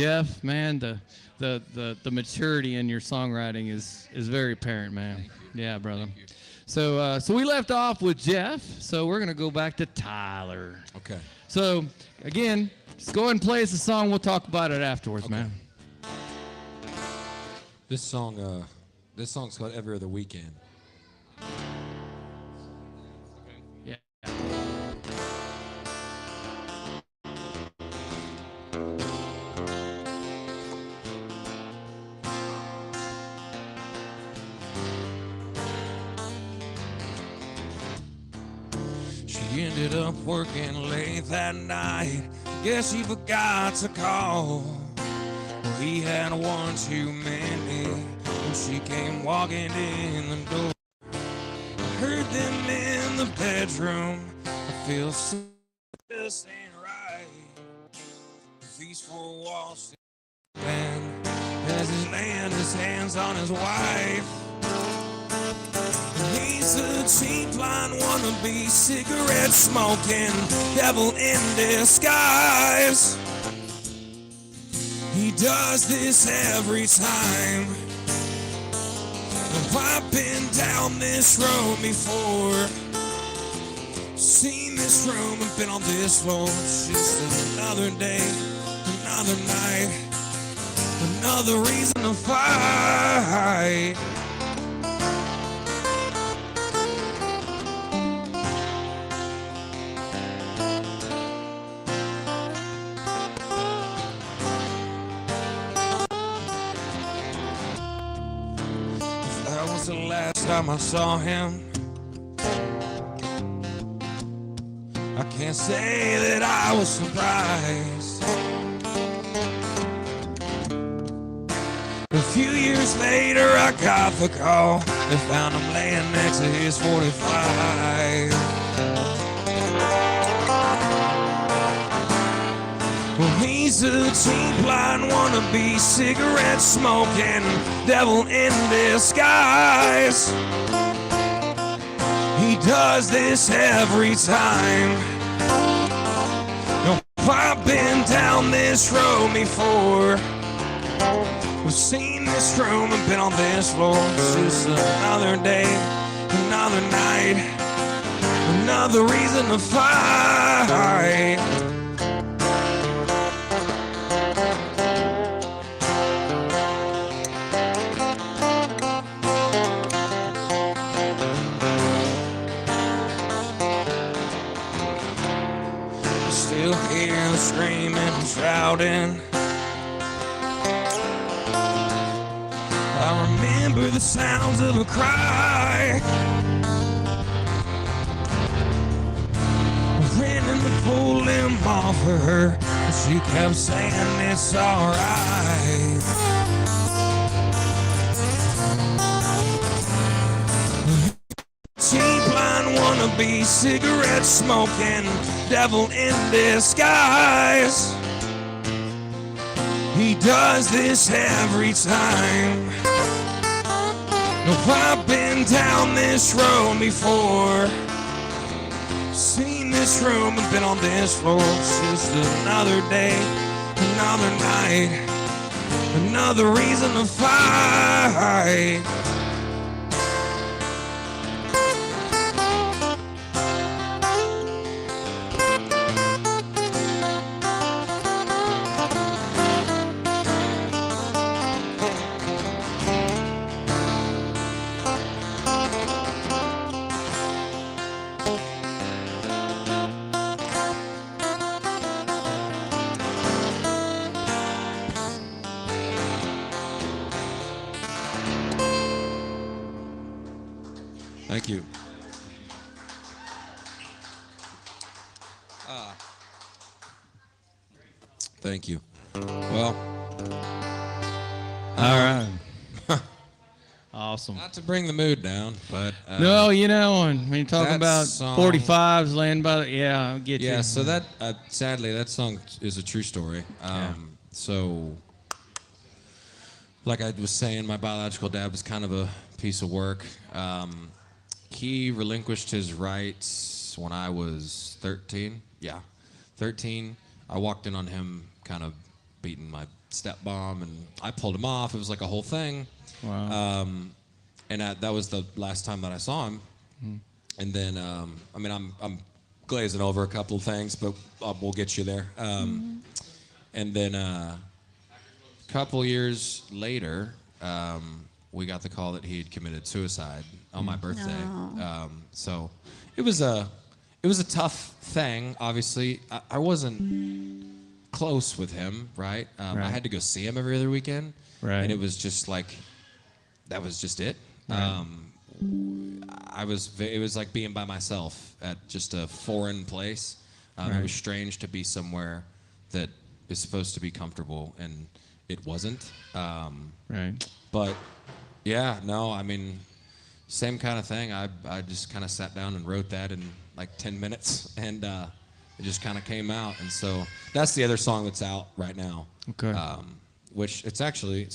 Jeff, man, the maturity in your songwriting is very apparent, man. Yeah, brother. So we left off with Jeff, so we're gonna go back to Tyler. Okay. So again, just go ahead and play us a song. We'll talk about it afterwards, man. This song's called Every Other Weekend. Yeah. She ended up working late that night. Guess he forgot to call. Well, he had one too many when she came walking in the door. I heard them in the bedroom. I feel sick, this ain't right. These four walls and as he's laying his hands on his wife. He's a cheap blind wannabe, cigarette smoking devil in disguise. He does this every time. I've been down this road before, seen this room and been on this floor. It's just another day, another night, another reason to fight. That was the last time I saw him. I can't say that I was surprised. A few years later I got the call. They found him laying next to his 45. Well, he's a cheap blind wannabe, cigarette smoking devil in disguise. He does this every time. No, I've been down this road before. We've seen this room and been on this floor. It's just another day, another night, another reason to fight. Still hear the screaming and shouting. I remember the sounds of a cry. Running to pull him off of her, but she kept saying it's alright. Cheap blind wannabe, cigarette smoking devil in disguise. He does this every time. No, I've been down this road before, seen this room and been on this floor. It's just another day, another night, another reason to fight. Thank you. Thank you. Well, All right. Awesome. not to bring the mood down, but No, you know, and when you're talking that about song- 45s laying by the, yeah, I get you. yeah. So that sadly, that song is a true story. So, like I was saying, my biological dad was kind of a piece of work. He relinquished his rights when I was 13. Yeah, 13. I walked in on him kind of beating my step bomb, and I pulled him off. It was like a whole thing. Wow. And that was the last time that I saw him. And then, I mean, I'm glazing over a couple of things, but we'll get you there. And then a couple years later, we got the call that he had committed suicide on my birthday. No. So it was a tough thing. Obviously, I wasn't close with him, right? I Right. had to go see him every other weekend, Right. and it was just like that was just it. Right. It was like being by myself at just a foreign place. Right. It was strange to be somewhere that is supposed to be comfortable, and it wasn't. Right. But yeah, no, I mean, same kind of thing. I just kind of sat down and wrote that in like 10 minutes, and it just kind of came out. And so that's the other song that's out right now. Okay. Which it's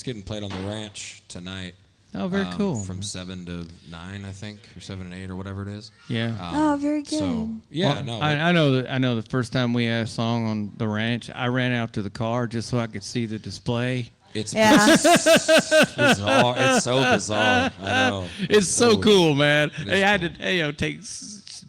getting played on the ranch tonight. Oh, very cool. From 7 to 9, I think, or 7 to 8, or whatever it is. Yeah. Oh, very good. So yeah, Well, no. I know the first time we had a song on the ranch, I ran out to the car just so I could see the display. It's Yeah. bizarre. It's so bizarre. I know. It's so weird. cool, man. It is Hey, I had to, take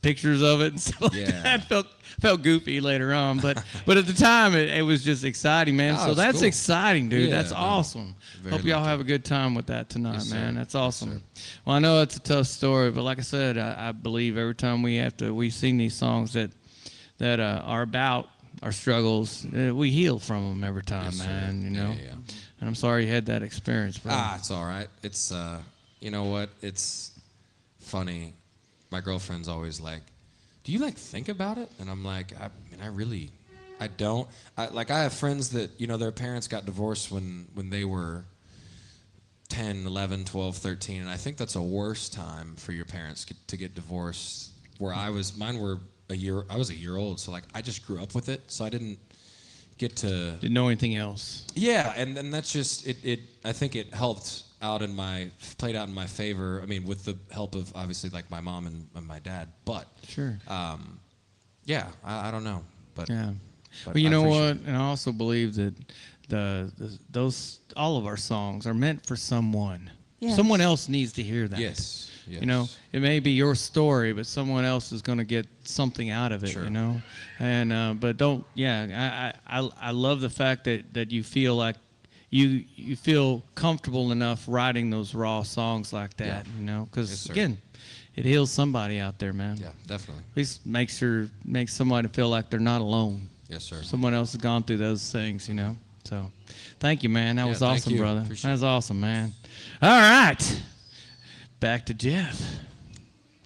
pictures of it and stuff like Yeah. that. Felt goofy later on, but at the time it was just exciting, man. Oh, So it's that's cool. exciting, dude. Yeah, that's no. awesome. Very Hope y'all lucky. have a good time with that tonight, Yes, sir. man. That's Yes, awesome. Well, I know it's a tough story, but like I said, I believe every time we sing these songs that are about our struggles, we heal from them every time, Yes, sir. man. You know. Yeah. And I'm sorry you had that experience, bro. It's all right. It's you know what? It's funny. My girlfriend's always like, "Do you like think about it?" And I'm like, I don't. I have friends that, their parents got divorced when they were 10, 11, 12, 13, and I think that's a worse time for your parents to get divorced. Where I was a year old, so like I just grew up with it, so I didn't get to Didn't know anything else. Yeah, and then that's just it. I think it played out in my favor. I mean, with the help of obviously like my mom and my dad. But Sure. yeah, I don't know, but Yeah. but Well, you I know appreciate what? And I also believe that all of our songs are meant for someone. Yes. Someone else needs to hear that. Yes. You know, it may be your story, but someone else is going to get something out of it. Sure. You know, and but don't. Yeah, I love the fact that you feel like you feel comfortable enough writing those raw songs like that. Yeah. You know, because Yes, sir. again, it heals somebody out there, man. Yeah, definitely. At least makes somebody feel like they're not alone. Yes, sir. Someone else has gone through those things, you know. So, thank you, man. That Yeah, was thank awesome, you. brother. Appreciate That was awesome, man. All right, back to Jeff.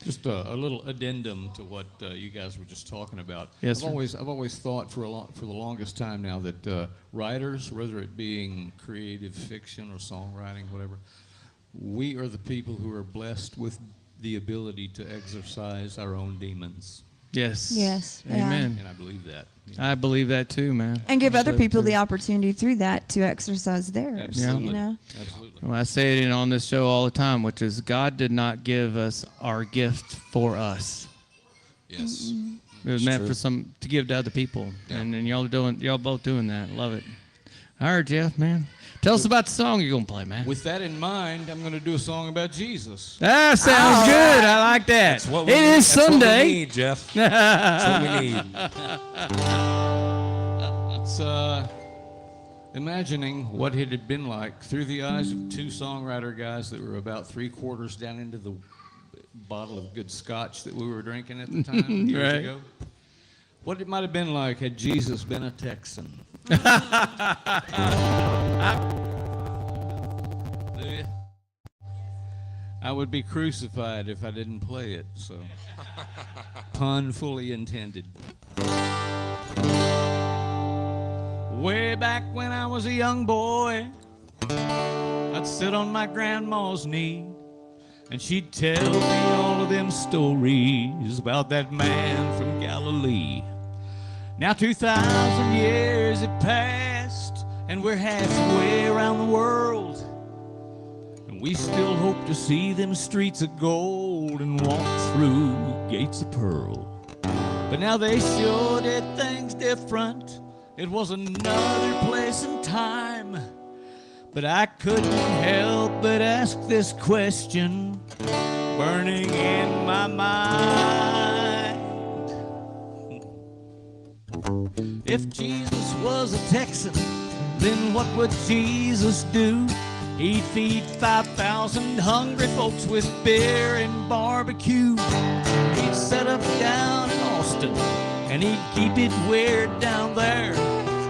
Just a little addendum to what you guys were just talking about. Yes, sir. I've always thought for the longest time now that writers, whether it being creative fiction or songwriting, whatever, we are the people who are blessed with the ability to exercise our own demons, Yes. Yes, yeah. Amen. and I believe that. I believe that too, man. And give I other believe it people too. the opportunity through that to exercise theirs. Absolutely. You know. Absolutely. Well, I say it on this show all the time, which is God did not give us our gift for us. Yes. It was It's meant true. for to give to other people, Yeah. and y'all both doing that. Love it. All right, Jeff, man. Tell us about the song you're gonna play, man. With that in mind, I'm going to do a song about Jesus. That sounds good. I like that. That's what It is That's what we Sunday. need, Jeff. That's what we need. It's imagining what it had been like through the eyes of two songwriter guys that were about 3/4 down into the bottle of good scotch that we were drinking at the time years Right. ago. What it might have been like had Jesus been a Texan. I would be crucified if I didn't play it, so pun fully intended. Way back when I was a young boy, I'd sit on my grandma's knee, and she'd tell me all of them stories about that man from Galilee. Now 2,000 years have passed, and we're halfway around the world, and we still hope to see them streets of gold and walk through gates of pearl. But now they sure did things different It was another place and time, but I couldn't help but ask this question, burning in my mind. If Jesus was a Texan, then what would Jesus do? He'd feed 5,000 hungry folks with beer and barbecue. He'd set up down in Austin, and he'd keep it weird down there.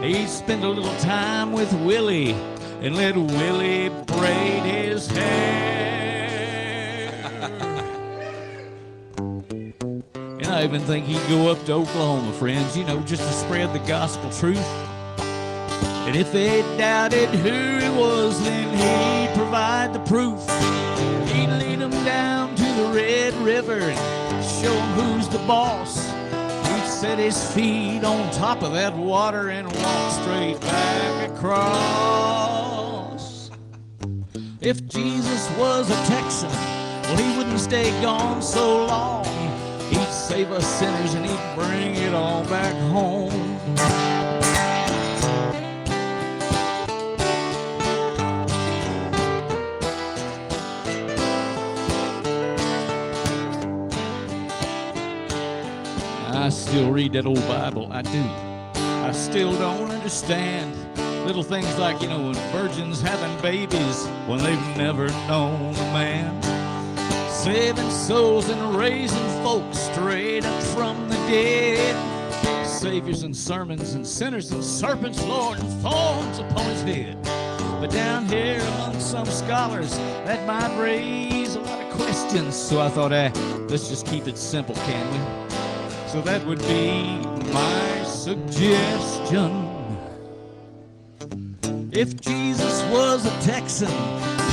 He'd spend a little time with Willie and let Willie braid his hair. And I even think he'd go up to Oklahoma, friends, you know, just to spread the gospel truth. And if they doubted who he was, then he'd provide the proof. He'd lead them down to the Red River and show them who's the boss. He'd set his feet on top of that water and walk straight back across. If Jesus was a Texan, well, he wouldn't stay gone so long. He'd save us sinners and he'd bring it all back home. I still read that old Bible, I do. I still don't understand little things like, you know, when virgins having babies when they've never known a man. Saving souls and raising folks straight up from the dead. Saviors and sermons and sinners and serpents, Lord, and thorns upon his head. But down here among some scholars, that might raise a lot of questions. So I thought, let's just keep it simple, can we? So that would be my suggestion. If Jesus was a Texan,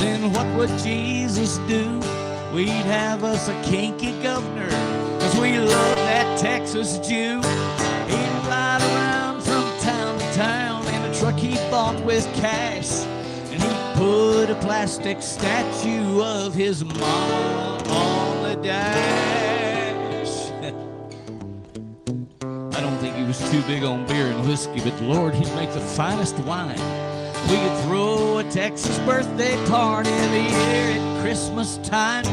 then what would Jesus do? We'd have us a kinky governor, 'cause we love that Texas Jew. He'd ride around from town to town in a truck he bought with cash, and he'd put a plastic statue of his mama on the dash. I don't think he was too big on beer and whiskey, but Lord, he'd make the finest wine. We could throw a Texas birthday party every year at Christmas time.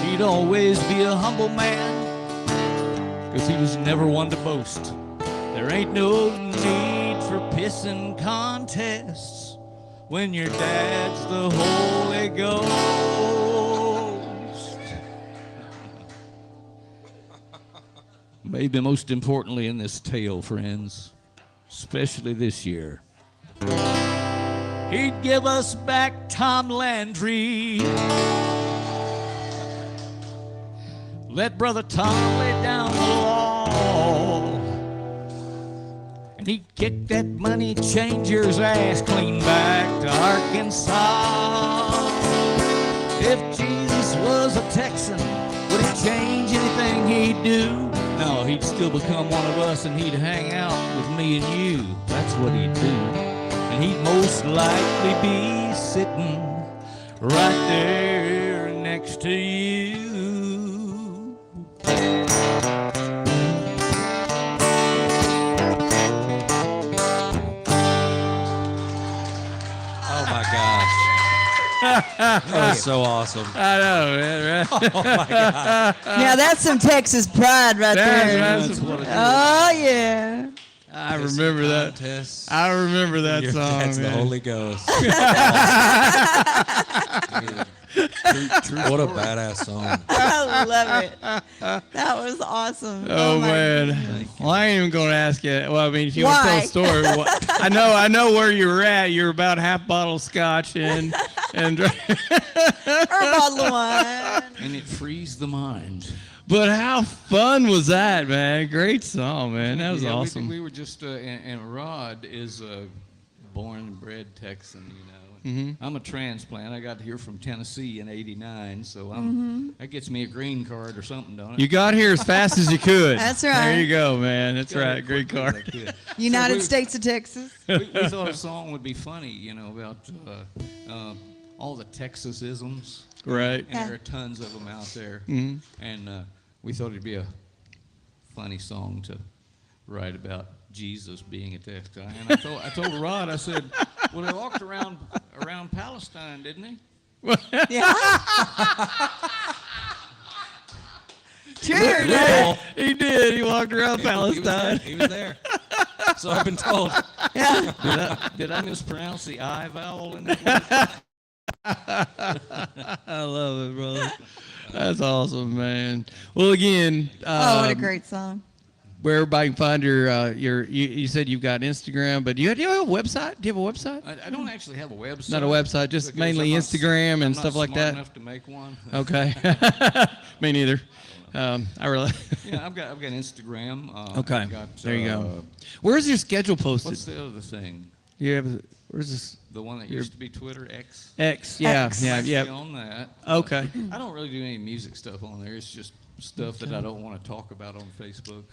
He'd always be a humble man, 'cause he was never one to boast. There ain't no need for pissing contests when your dad's the Holy Ghost. Maybe most importantly in this tale, friends, especially this year, he'd give us back Tom Landry. Let Brother Tom lay down the law, and he'd kick that money changer's ass clean back to Arkansas. If Jesus was a Texan, would he change anything he'd do? No, he'd still become one of us, and he'd hang out with me and you. That's what he'd do. And he'd most likely be sitting right there next to you. Oh my gosh. That was so awesome. I know, man. Right? Oh my God. Now that's some Texas pride right there. That's what it is. Oh yeah. I remember that. Contests. I remember that Your song. dad's the man. Holy Ghost. What a badass song. I love it. That was awesome. Oh my man. goodness. Well, I ain't even going to ask you. Well, I mean, if you want to tell a story, I know where you were at. You were about half bottle of scotch and Or a bottle of wine. And it frees the mind. but how fun was that, man? Great song, man. That was awesome. We were just, and Rod is a born and bred Texan, you know. Mm-hmm. I'm a transplant. I got here from Tennessee in '89, so that gets me a green card or something, don't it? You got here as fast as you could. That's right. There you go, man. That's Got here right. Great quickly card. as I could. United So States of Texas. we thought a song would be funny, you know, about all the Texas-isms. Right. And there are tons of them out there. Mhm. And we thought it'd be a funny song to write about Jesus being at that time. And I told Rod, I said, well, he walked around Palestine, didn't he? Yeah. True. Yeah, he did. He walked around Palestine. He was there. So I've been told. Yeah. Did I mispronounce the I vowel in that word? I love it, brother. That's awesome, man. Well, again, Oh, what a great song. where everybody can find you said you've got Instagram, but do you have a website? Do you have a website? I don't actually have a website. Not a website, just because mainly I'm not- Instagram and I'm stuff not like smart that. enough to make one. Okay. Me neither. I really. Yeah, I've got Instagram. Okay. I've got, There you go. Where's your schedule posted? What's the other thing? You have. Where's this? The one that used to be Twitter, X. X. Yeah. X. Yeah. I'm Yeah. actually on that. Okay. I don't really do any music stuff on there. It's just stuff that I don't want to talk about on Facebook.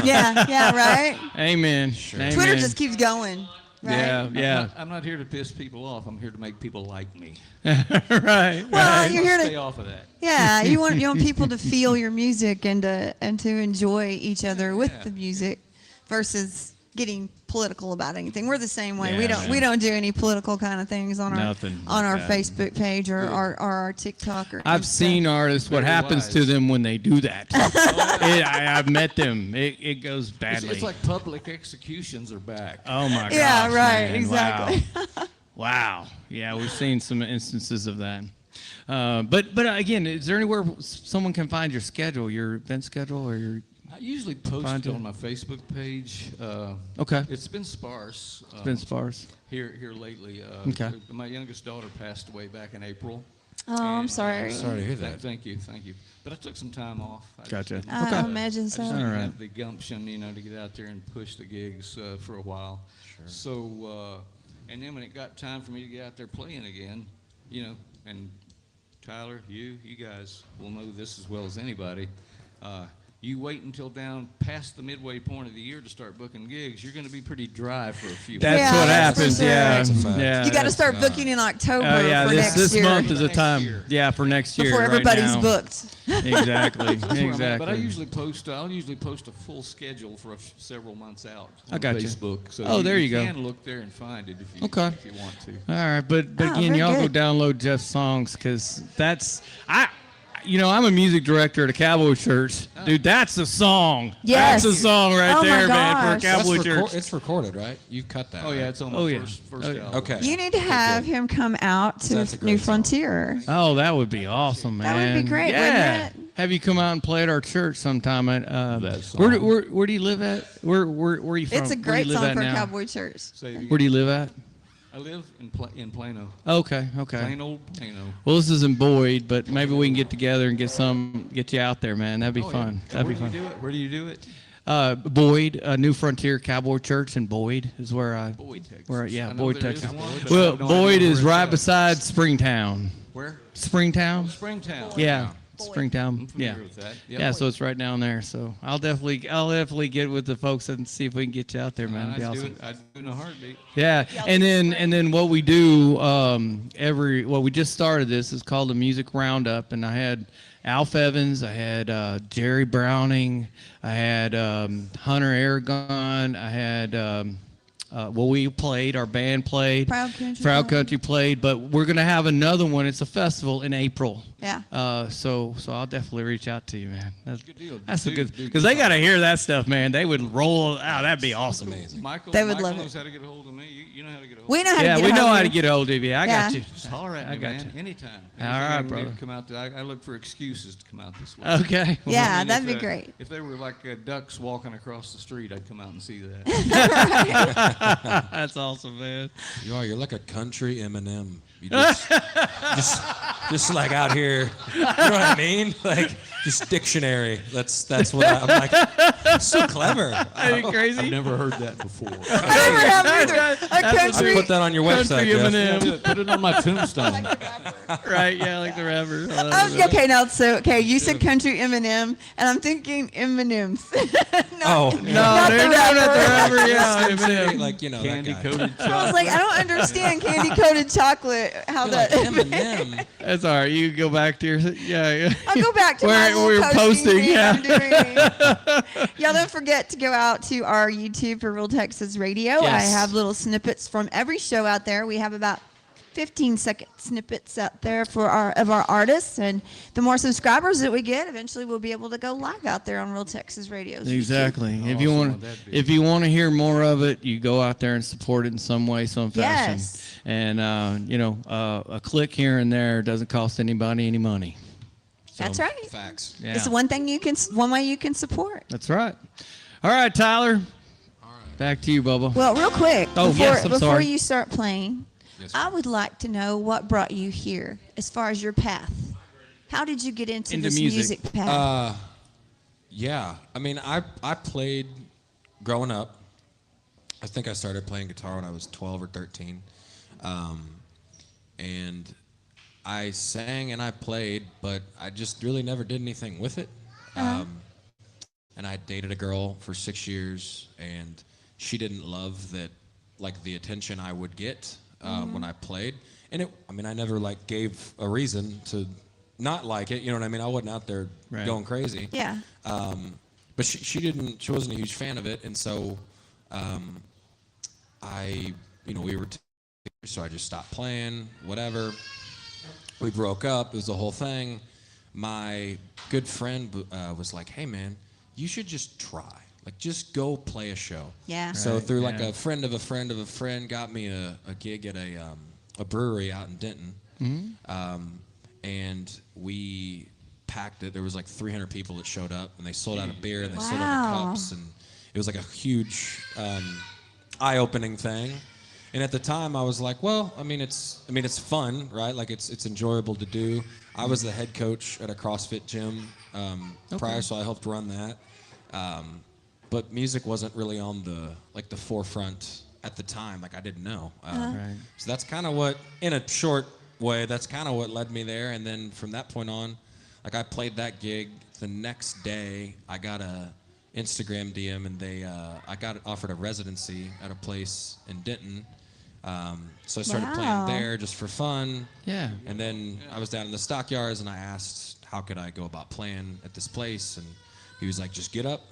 Yeah, right? Amen. Amen. Twitter just keeps going. Right? Yeah. Yeah. I'm not here to piss people off. I'm here to make people like me. Right. Well, you're here Stay to off of that. yeah. You want people to feel your music and to enjoy each other with Yeah. the music, versus getting political about anything. We're the same way. Yeah, We don't do any political kind of things on Nothing our like that. Facebook page or our TikTok or. I've Insta. seen artists. What Very happens to wise. them when they do that? I've met them. It goes badly. It's like public executions are back. Oh my god. Yeah, right, exactly. Wow. Yeah, we've seen some instances of that. But again, is there anywhere someone can find your schedule, your event schedule, or your? I usually post Find it it. on my Facebook page. Okay. It's been sparse. It's been sparse. Here lately. Okay. My youngest daughter passed away back in April. Oh, I'm And, sorry. Sorry to hear that. Thank you. But I took some time off. I just Gotcha. didn't- I imagine I so. just All didn't right. have the gumption, to get out there and push the gigs for a while. Sure. So, and then when it got time for me to get out there playing again, and Tyler, you guys will know this as well as anybody. You wait until down past the midway point of the year to start booking gigs, you're going to be pretty dry for a few That's Yeah, what that's for happens. sure. Yeah. That's a fact. Yeah. You got to that's- start booking in October Oh yeah, for this next year month is a Next time. year. Yeah, for next year. before right everybody's now. booked. Exactly. That's where I'm at. Exactly. But I'll usually post a full schedule for several months out on I gotcha. Facebook. So Oh, there you go. You can look there and find it if you want to. All right, but Oh, again, very y'all good. go download Jeff's songs because I'm a music director at a cowboy church, dude. That's a song. Yes. That's a song right Oh, my there, man, for a gosh. cowboy church. It's recorded, right? You've cut that. Oh yeah, right? it's on my Oh, yeah. first Oh, yeah. album. Okay. You need to have him come out to That's a great New song. Frontier. Oh, that would be awesome, That man. would be great, Yeah. wouldn't it? Have you come out and play at our church sometime? At That song. where do you live at? Where are you from? It's a Where do great you live song at for a now? cowboy church. Say it again. Where do you live at? I live in Plano. Okay. Plain old Plano. Well, this is in Boyd, but maybe we can get together and get you out there, man. That'd be Oh, fun. yeah. That'd Where be do fun. you do it? Where do you do it? Boyd, New Frontier Cowboy Church in Boyd is where I. Boyd, Texas. Where, yeah, I know Boyd, there is Texas. one, but I Well, have no idea Boyd where is it's right at. beside Springtown. Where? Springtown? Springtown. Yeah, Boyd. Springtown. I'm familiar Yeah. with that. Yeah, so it's right down there. So I'll definitely get with the folks and see if we can get you out there, man. It'd be awesome. I'd do it in a heartbeat. Yeah, and then what we do we just started this. It's called the Music Roundup, and I had Alf Evans, I had Jerry Browning, I had Hunter Aragon, I had we played, our band played, Proud Country Proud Club. Country played, but we're gonna have another one. It's a festival in April. Yeah. So I'll definitely reach out to you, man. Good deal. That's a Do- good do because they gotta hear that stuff, man. They would roll out. That'd be awesome. Michael, They would Michael love it. knows how to get a hold of me. You know how to get a hold We of know me. how Yeah, to get we a know hold how of to you. get a hold of you. I got Yeah. you. Just holler at me, I got man. you. Anytime. All Anything right, I can do brother. to come out there. I look for excuses to come out this way. Okay. Yeah, I mean, that'd if, be great. If they were like ducks walking across the street, I'd come out and see that. That's awesome, man. You're like a country Eminem. You just like out here. You know what I mean? Like just dictionary. That's what I'm like. So clever. Are you crazy? I've never heard that before. I never have either. A country. Put that on your website, Country Jeff. Eminem. Put it on my tombstone. Right, yeah, like the rapper. I love it. Okay, now you said country Eminem, and I'm thinking M&M's. Oh, No, Not they're the not the rapper. rapper. Yeah, Slim Shady, Eminem. like that Candy guy. coated I was like, I don't understand candy coated chocolate. How You're like that? Eminem. That's all right. You can go back to your yeah. I'll go back to my where little we're posting. thing Yeah. I'm doing. Y'all don't forget to go out to our YouTube for Real Texas Radio. Yes. I have little snippets from every show out there. We have about 15-second snippets out there for our artists, and the more subscribers that we get, eventually we'll be able to go live out there on Real Texas Radio. Exactly. How If you awesome want, would that be? if you want to hear more of it, you go out there and support it in some way, some fashion. Yes. And a click here and there doesn't cost anybody any money. So, That's right. Facts. Yeah. It's one way you can support. That's right. All right, Tyler. All right. Back to you, Bubba. Well, real quick, Oh, yes, I'm before sorry. you start playing, Yes, I ma'am. would like to know what brought you here as far as your path. How did you get into this music. path? Yeah, I mean, I played growing up. I think I started playing guitar when I was 12 or 13. And I sang and I played, but I just really never did anything with it. And I dated a girl for 6 years, and she didn't love that, like, the attention I would get when I played. And I never, like, gave a reason to not like it. You know what I mean? I wasn't out there Right. going crazy. Yeah. But she wasn't a huge fan of it, and so we were so I just stopped playing, whatever. We broke up. It was the whole thing. My good friend was like, "Hey, man, you should just try. Like, just go play a show." Yeah. So Right, through like yeah. a friend of a friend of a friend got me a gig at a brewery out in Denton. And we packed it. There was like 300 people that showed up, and they sold out of beer and they sold out of Wow. cups, and it was like a huge eye-opening thing. And at the time, I was like, well, it's fun, right? Like it's enjoyable to do. I was the head coach at a CrossFit gym prior, so I helped run that. But music wasn't really on the forefront at the time. Like, I didn't know. Right. So that's kind of what, in a short way, that's kind of what led me there. And then from that point on, like, I played that gig. The next day, I got a Instagram DM, and I got offered a residency at a place in Denton. So I started Wow. playing there just for fun. Yeah. And then I was down in the stockyards, and I asked how could I go about playing at this place, and he was like, just get up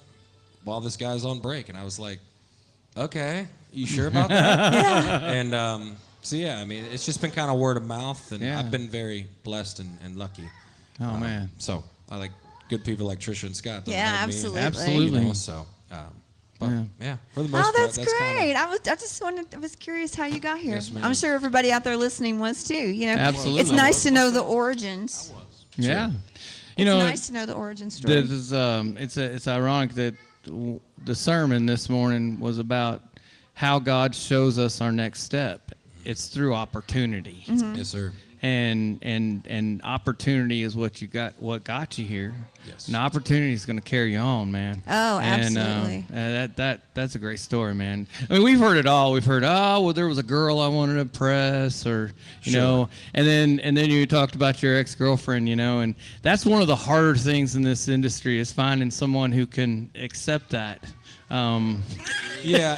while this guy's on break. And I was like, okay, you sure about that? And so yeah, it's just been kind of word of mouth, and Yeah. I've been very blessed and lucky. Oh, man. So I like good people like Trisha and Scott. that Yeah, helped me, absolutely. Absolutely. you know, so but Yeah. for the most Oh, part, that's kinda- great. I was curious how you got here. Yes, ma'am. I'm sure everybody out there listening was too. You know, Absolutely. it's nice to know the origins. Yeah. It's nice to know the origin story. This is it's ironic that the sermon this morning was about how God shows us our next step. It's through opportunity. Mm-hmm. Yes, sir. And opportunity is what got you here. Yes. And opportunity is going to carry you on, man. Oh, And, absolutely. that's a great story, man. I mean, we've heard it all. We've heard, oh, well, there was a girl I wanted to impress, or you know, and then you talked about your ex-girlfriend, you know, and that's one of the harder things in this industry is finding someone who can accept that. Yeah,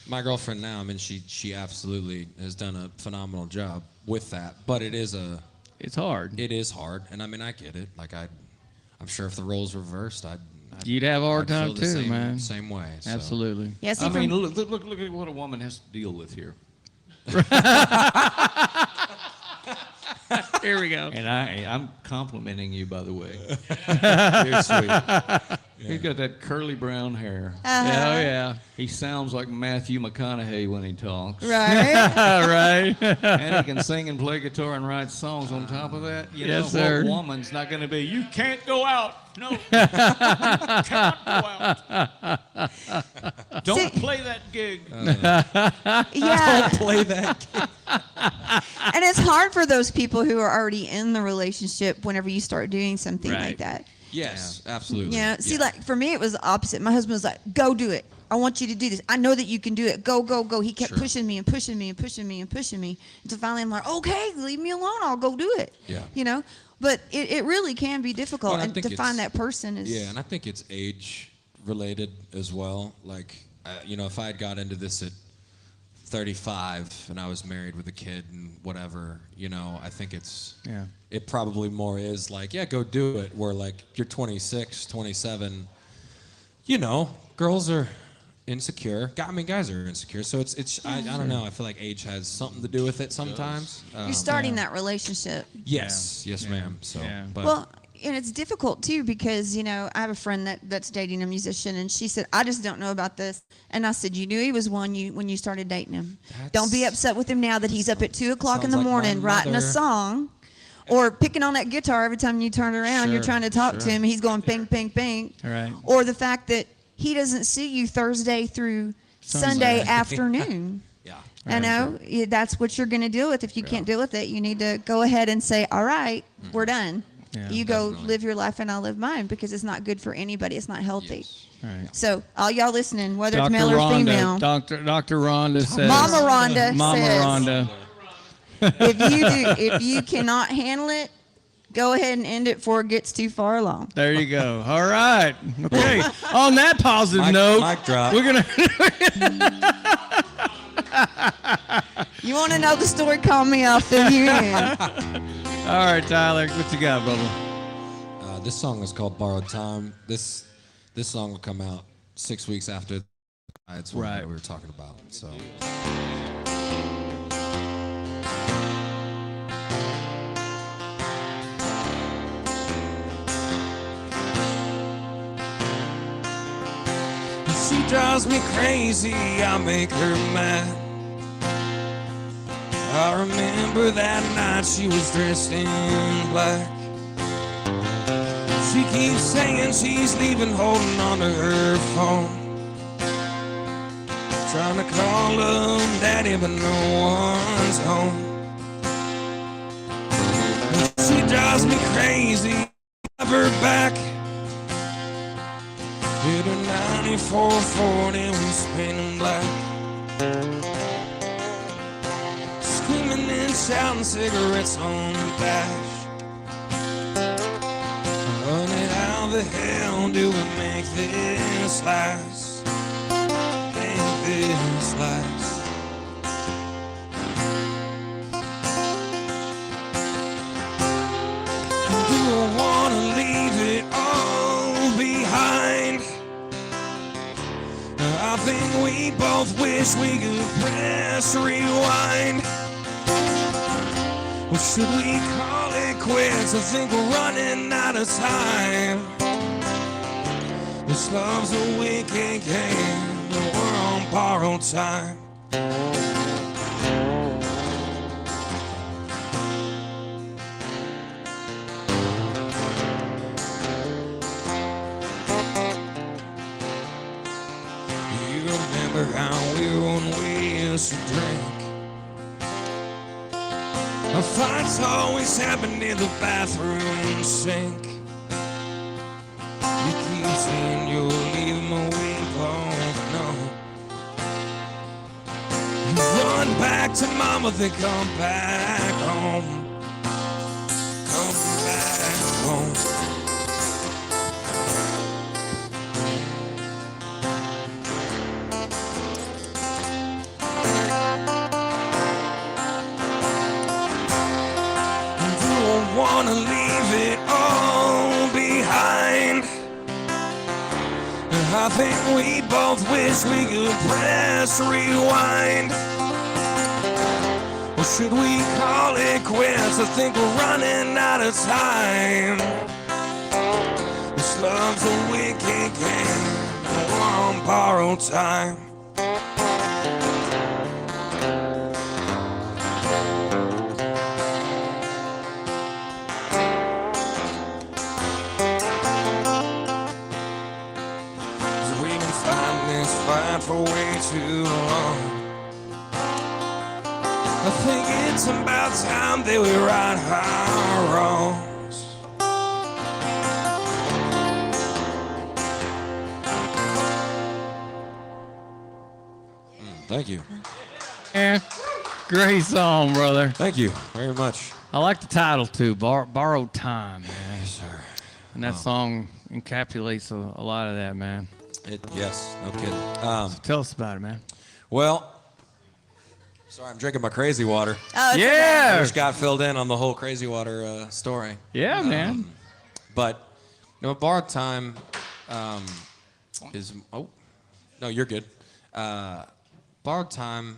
my girlfriend now, she absolutely has done a phenomenal job with that. But it's hard. it is hard, and I get it. Like I'm sure if the roles reversed, You'd have a hard I'd time feel the too, same, man. Same way. So. Absolutely. Yeah, see, I mean, from- look at what a woman has to deal with here. Here we go. And I'm complimenting you, by the way. You're sweet. He's got that curly brown hair. Yeah, oh, yeah. He sounds like Matthew McConaughey when he talks. right? All right. And he can sing and play guitar and write songs on top of that. You Yes, know, sir. What woman's not going to be, you can't go out. No. You cannot go out. Don't play that gig. Yeah. Play that. And it's hard for those people who are already in the relationship whenever you start doing something like Right. that. Yes, absolutely. You know, see, like for me, it was the opposite. My husband was like, "Go do it. I want you to do this. I know that you can do it. Go, go, go." He kept Sure. pushing me and pushing me and pushing me and pushing me until finally I'm like, "Okay, leave me alone. I'll go do it." Yeah. You know, but it really can be difficult, Well, I and think to find it's- that person is. Yeah, and I think it's age related as well. Like, if I had got into this at 35 and I was married with a kid and whatever, you know, I think it probably more is like, yeah, go do it. Where like you're 26, 27, you know, girls are insecure. I mean, guys are insecure. So I don't know. I feel like age has something to do with it sometimes. You're starting that relationship. Yes, ma'am. So, but Well, and it's difficult too because, you know, I have a friend that's dating a musician and she said, I just don't know about this. And I said, you knew he was one when you started dating him. Don't be upset with him now that he's up at 2 o'clock in the morning writing a song or picking on that guitar every time you turn around. You're trying to talk to him. He's going ping, ping, ping. Right. Or the fact that he doesn't see you Thursday through Sunday afternoon. yeah. I know that's what you're going to deal with. If you can't deal with it, you need to go ahead and say, all right, we're done. Yeah, you go live your life and I'll live mine because it's not good for anybody. It's not healthy. Yes. Right. So all y'all listening, whether Dr. it's male or Rhonda, female, Dr. Rhonda says. Mama Rhonda Mama says, Rhonda. if you cannot handle it, go ahead and end it before it gets too far along. There you go. All right. Okay. On that positive note, mic drop. we're gonna. You want to know the story? Call me. I'll fill you in. All right, Tyler, what you got, brother? This song is called "Borrowed Time." This song will come out 6 weeks after it's one that we were talking about. So. She drives me crazy, I make her mad. I remember that night she was dressed in black. She keeps saying she's leaving, holding on to her phone, trying to call him daddy, but no one's home. She drives me crazy, have her back. Hit her 9440, we spinning black. Screaming and shouting, cigarettes on the dash. Honey, how the hell do we make this last? Make this last. Do I wanna leave it all behind? I think we both wish we could press rewind. Or should we call it quits? I think we're running out of time. This love's a wicked game, and we're on borrowed time. How we were when we used to drink. Our fights always happen near the bathroom sink. You keep saying you'll leave me, we both know. You run back to mama, then come back home. Come back home. Wanna leave it all behind. I think we both wish we could press rewind. Or should we call it quits? I think we're running out of time. This love's a wicked game, we're on borrowed time. For way too long. I think it's about time that we right our wrongs. Thank you. Yeah, great song, brother. Thank you very much. I like the title too, Borrowed Time, man. Yes, sir. And that song encapsulates a lot of that, man. Yes, no kidding. So tell us about it, man. Well, Sorry, I'm drinking my crazy water. Oh, it's Yeah. I just got filled in on the whole crazy water story. Yeah, man. But borrowed time is. Oh, no, you're good. Borrowed time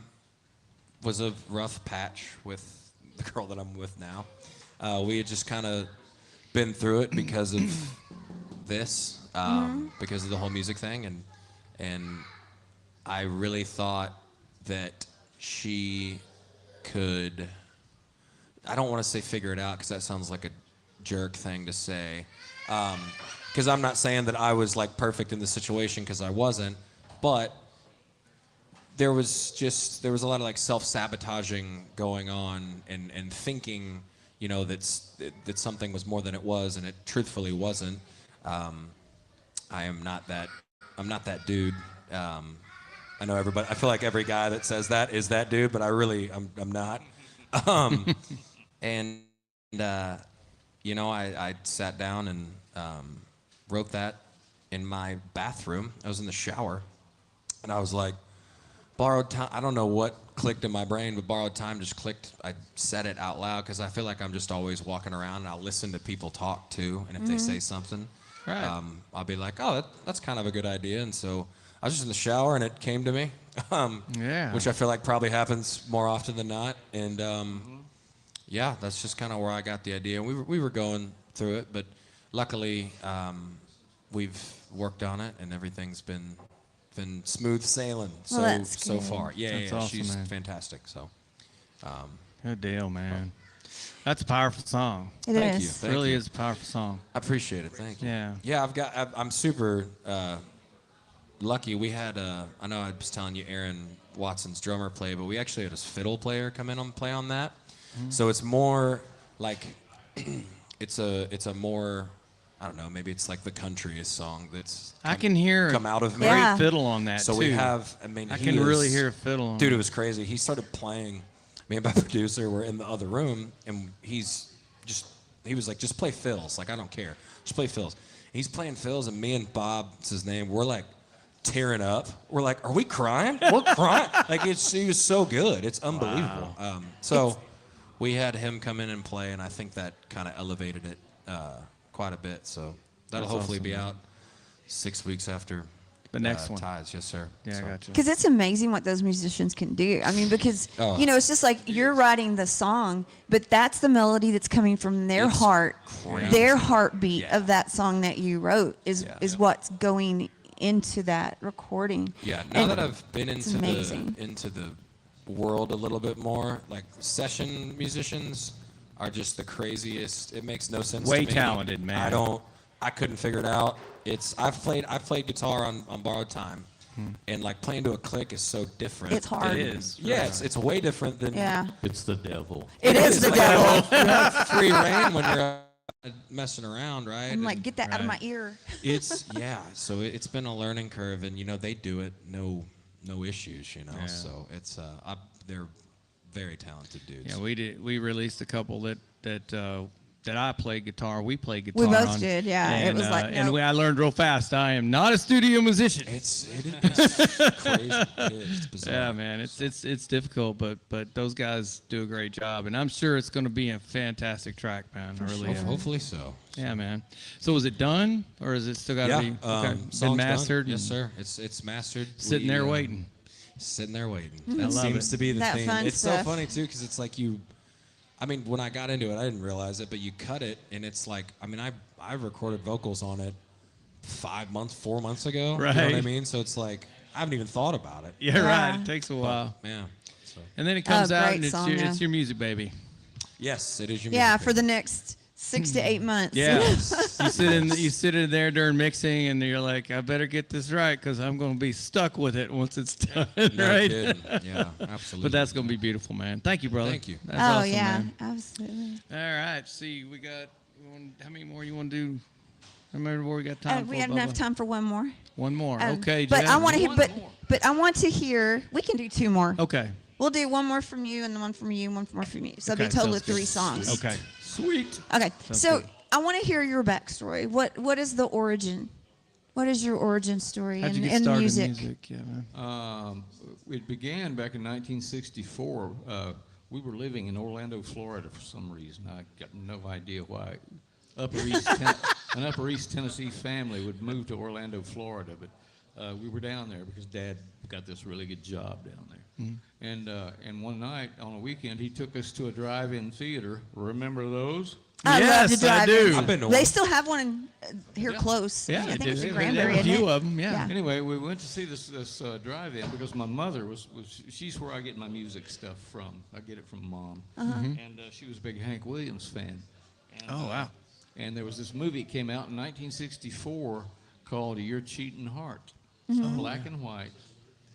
was a rough patch with the girl that I'm with now. We had just kind of been through it because of this, because of the whole music thing, and I really thought that she could. I don't want to say figure it out because that sounds like a jerk thing to say. Because I'm not saying that I was like perfect in the situation because I wasn't, but there was a lot of like self-sabotaging going on and thinking, that something was more than it was, and it truthfully wasn't. I'm not that dude. I know everybody. I feel like every guy that says that is that dude, but I'm not. And I sat down and wrote that in my bathroom. I was in the shower, and I was like, borrowed time. I don't know what clicked in my brain, but borrowed time just clicked. I said it out loud because I feel like I'm just always walking around, and I'll listen to people talk too, and if they say something, Right. I'll be like, oh, that's kind of a good idea. And so I was just in the shower, and it came to me, Yeah. which I feel like probably happens more often than not. And yeah, that's just kind of where I got the idea. And we were going through it, but luckily we've worked on it, and everything's been smooth sailing Well, that's so good. far. Yeah, That's yeah, awesome, she's man. fantastic. So Good deal, man. That's a powerful song. It Thank you. is. It really is a powerful song. I appreciate it. Thank you. Yeah. Yeah, I'm super lucky. We had I know I was telling you Aaron Watson's drummer play, but we actually had his fiddle player come in and play on that. So it's more like it's a more, I don't know, maybe it's like the countryest song that's I can hear come out of me. great Yeah. fiddle on that So too. we have, I I he can really is- hear a fiddle on Dude, it. it was crazy. He started playing. Me and my producer were in the other room, and he was like, just play fills. Like, I don't care. Just play fills. He's playing fills, and me and Bob, it's his name, we're like tearing up. We're like, are we crying? We're crying. Like, he was so good. It's unbelievable. So we had him come in and play, and I think that kind of elevated it quite a bit. So that'll That's hopefully awesome, be man. out 6 weeks after The next one. Ties. Yes, sir. Yeah, So- I got you. Because it's amazing what those musicians can do. I mean, because, Oh. it's just like you're writing the song, but that's the melody that's coming from their It's heart. crazy. Their heartbeat Yeah. of that song that you wrote is Yeah. what's going into that recording. Yeah, now And that I've been into amazing. the world a little bit more, like session musicians are just the craziest. It makes no sense Way to me. talented, man. I couldn't figure it out. I've played guitar on borrowed time. And like playing to a click is so different. It's hard. It is. Yeah, it's way different than Yeah. It's the devil. It is the devil. you have free reign when you're messing around, right? I'm like, And get that out of my Right. ear. it's so it's been a learning curve, and they do it no issues, Yeah. So it's they're very talented dudes. Yeah, we released a couple that I played guitar. We played guitar. We both on, did, yeah. It And, was like, and nope. I learned real fast. I am not a studio musician. It's crazy. It's bizarre. Yeah, man, it's difficult, but those guys do a great job, and I'm sure it's going to be a fantastic track, man. I really am. Hopefully so. Yeah, man. So is it done, or is it still got to Yeah, be song's been done. mastered? Yes, and sir. It's mastered. Sitting there waiting. Sitting there waiting. I That love seems it. to be the That thing. fun It's so stuff. funny too, because it's like when I got into it, I didn't realize it, but you cut it, and it's like, I recorded vocals on it 4 months ago. You know what I Right. mean? So it's like I haven't even thought about it. Yeah, Yeah. right. It takes a while, Yeah. So and then it comes out, great and song, it's your music, baby. yes, it is your Yeah, music for the thing. next 6 to 8 months. Yeah, you sit in there during mixing, and you're like, I better get this right because I'm going to be stuck with it once it's done, No right? kidding. Yeah, absolutely. But that's going to be beautiful, man. Thank you, brother. Thank you. That's Oh, awesome, yeah, man. absolutely. All right. See, how many more you want to do? How many more we got time for? We have Bubba? enough time for one more. One more. Um, Okay. But Jeff. I want to hear. But I want to hear. We can do 2 more. Okay. We'll do 1 more from you, and then 1 from you, and 1 more from you. So it'll be a Okay, total sounds of 3 good. songs. Okay. Sweet. Okay. Sounds So good. I want to hear your backstory. What is the origin What is your origin story How'd you get in started music? in music? Yeah, man. It began back in 1964. We were living in Orlando, Florida for some reason. I got no idea why. An Upper East Tennessee family would move to Orlando, Florida, but we were down there because Dad got this really good job down there. And one night on a weekend, he took us to a drive-in theater. Remember those? I love to Yes, drive I do. in. I've been to They one. still have one here close. Yeah, I think they it's do. in They have Granbury. a isn't few it? of them, yeah. Anyway, we went to see this drive-in because my mother she's where I get my music stuff from. I get it from Mom. And she was a big Hank Williams fan. And, Oh, wow. And there was this movie that came out in 1964 called Your Cheating Heart. Black and white.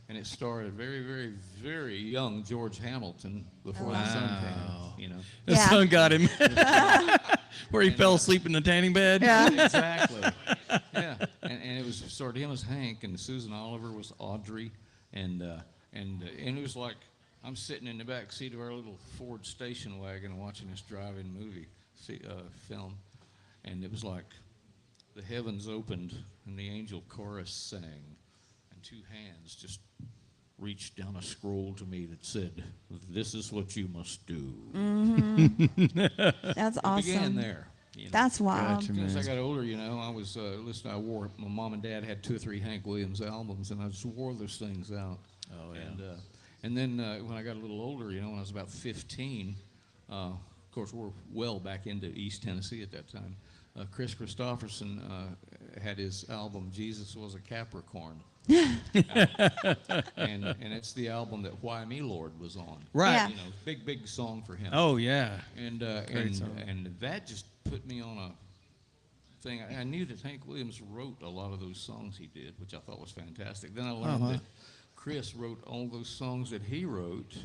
And it starred a very, very, very young George Hamilton before the sun came, you know. The Yeah. sun got him. Where he fell asleep in the tanning bed. Yeah. Exactly. Yeah. And it was sort of him as Hank, and Susan Oliver was Audrey, and it was like I'm sitting in the back seat of our little Ford station wagon watching this drive-in movie film, and it was like the heavens opened and the angel chorus sang, and two hands just reached down a scroll to me that said, "This is what you must do." That's It awesome. began there. You know. That's wild. Gotcha, As I man. got older, you know, I was listening. My mom and dad had 2 or 3 Hank Williams albums, and I just wore those things out. Oh yeah. And then when I got a little older, you know, when I was about 15, of course we're well back into East Tennessee at that time. Chris Christopherson had his album "Jesus Was a Capricorn," and it's the album that "Why Me Lord" was on. Right. Yeah. You know, big song for him. Oh, yeah. And song. and that just put me on a thing. I knew that Hank Williams wrote a lot of those songs he did, which I thought was fantastic. Then I learned that Chris wrote all those songs that he wrote.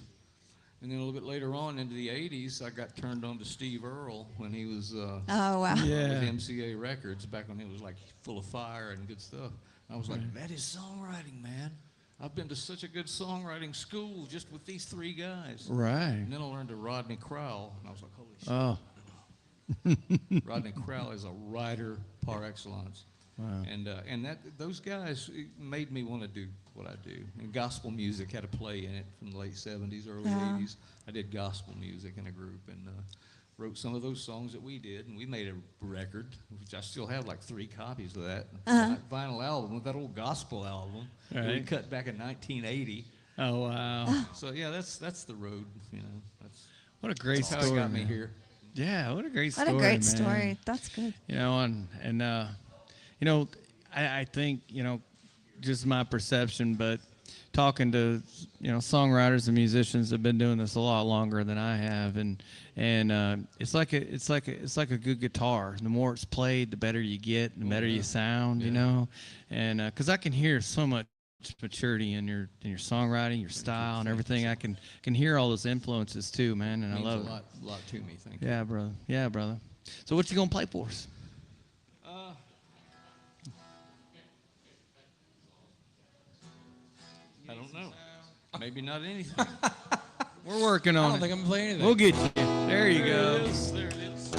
And then a little bit later on into the 80s, I got turned on to Steve Earle when he was Oh, wow. Yeah. with MCA Records, back when he was like full of fire and good stuff. I was like, that is songwriting, man. I've been to such a good songwriting school just with these 3 guys. Right. And then I learned to Rodney Crowell, and I was like, holy shit. Oh, Rodney Crowell is a writer par excellence. wow. And those guys made me want to do what I do. And gospel music had a play in it from the late 70s, early 80s. I did gospel music in a group and wrote some of those songs that we did. And we made a record, which I still have like 3 copies of that. That vinyl album, that old gospel album that we Right. cut back in 1980. Oh, wow. So yeah, that's the road, you know. What a great That's how story. it got me man. here. Yeah, what a great What story. a great man. story. That's good. You know, and you know, I think, you know, just my perception, but talking to, you know, songwriters and musicians that have been doing this a lot longer than I have, and it's like a good guitar. The more it's played, the better you get, the better you sound. You know, and because I can hear so much maturity in your songwriting, your style, and everything. I can hear all those influences too, man, and I Means love a it. lot to me. Thank you. Yeah, brother. Yeah, brother. So what you gonna play for us? I don't know. Maybe not anything. We're working I on don't it. think I'm gonna play anything. We'll get you. There you go. There it is.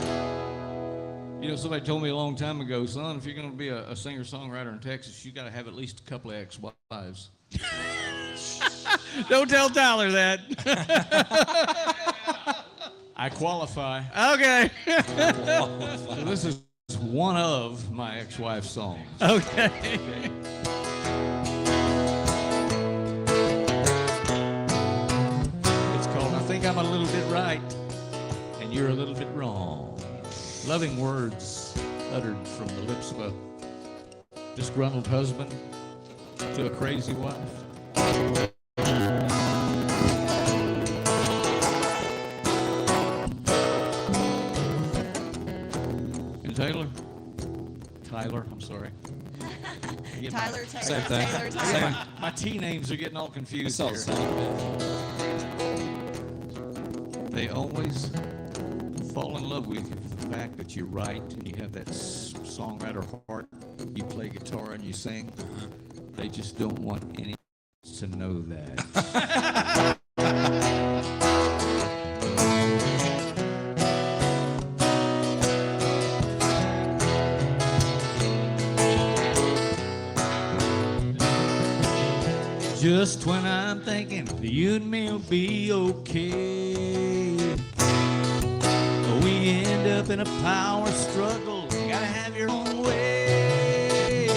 You know, somebody told me a long time ago, son, if you're going to be a singer-songwriter in Texas, you got to have at least a couple of ex-wives. Don't tell Tyler that. I qualify. Okay. So this is one of my ex-wife's songs. Okay. It's called I Think I'm a Little Bit Right and You're a Little Bit Wrong. Loving words uttered from the lips of a disgruntled husband to a crazy wife. And Tyler, I'm sorry. Tyler, Same thing. Taylor, Same. Tyler. My T names are getting all confused It's all here. the same. They always fall in love with you for the fact that you write and you have that songwriter heart. You play guitar and you sing. They just don't want any to know that. Just when I'm thinking you and me will be okay, we end up in a power struggle. You gotta have your own way.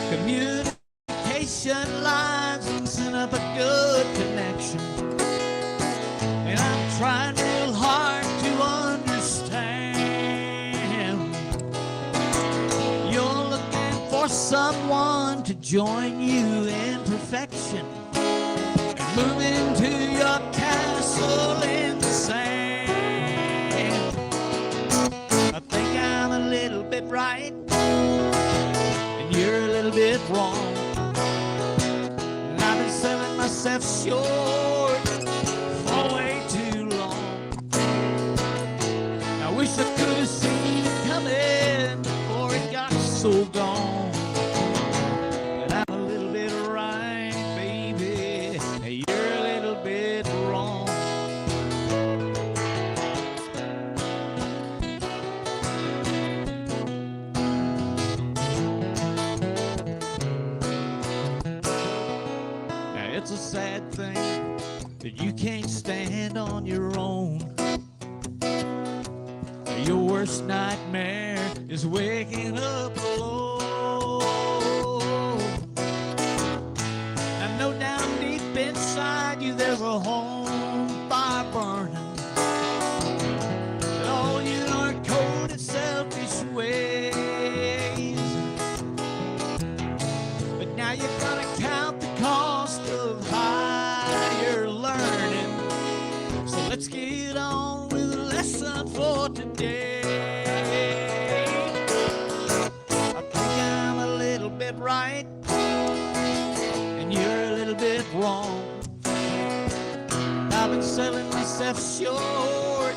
Communication lines loosen up a good connection, and I'm trying real hard to understand. You're looking for someone to join you in perfection, and move into your castle in the sand. I think I'm a little bit right, and you're a little bit wrong. And I've been selling myself short for way too long. I wish I could have seen it coming before it got so gone. But I'm a little bit right, baby, and you're a little bit wrong. Now it's a sad thing that you can't stand on your own. Your worst nightmare is waking up alone. I know down deep inside you there's a home fire burning, but all you are cold and selfish ways. But now you're gonna count the cost of higher learning. So let's get on with the lesson for today. I think I'm a little bit right, and you're a little bit wrong. I've been selling myself short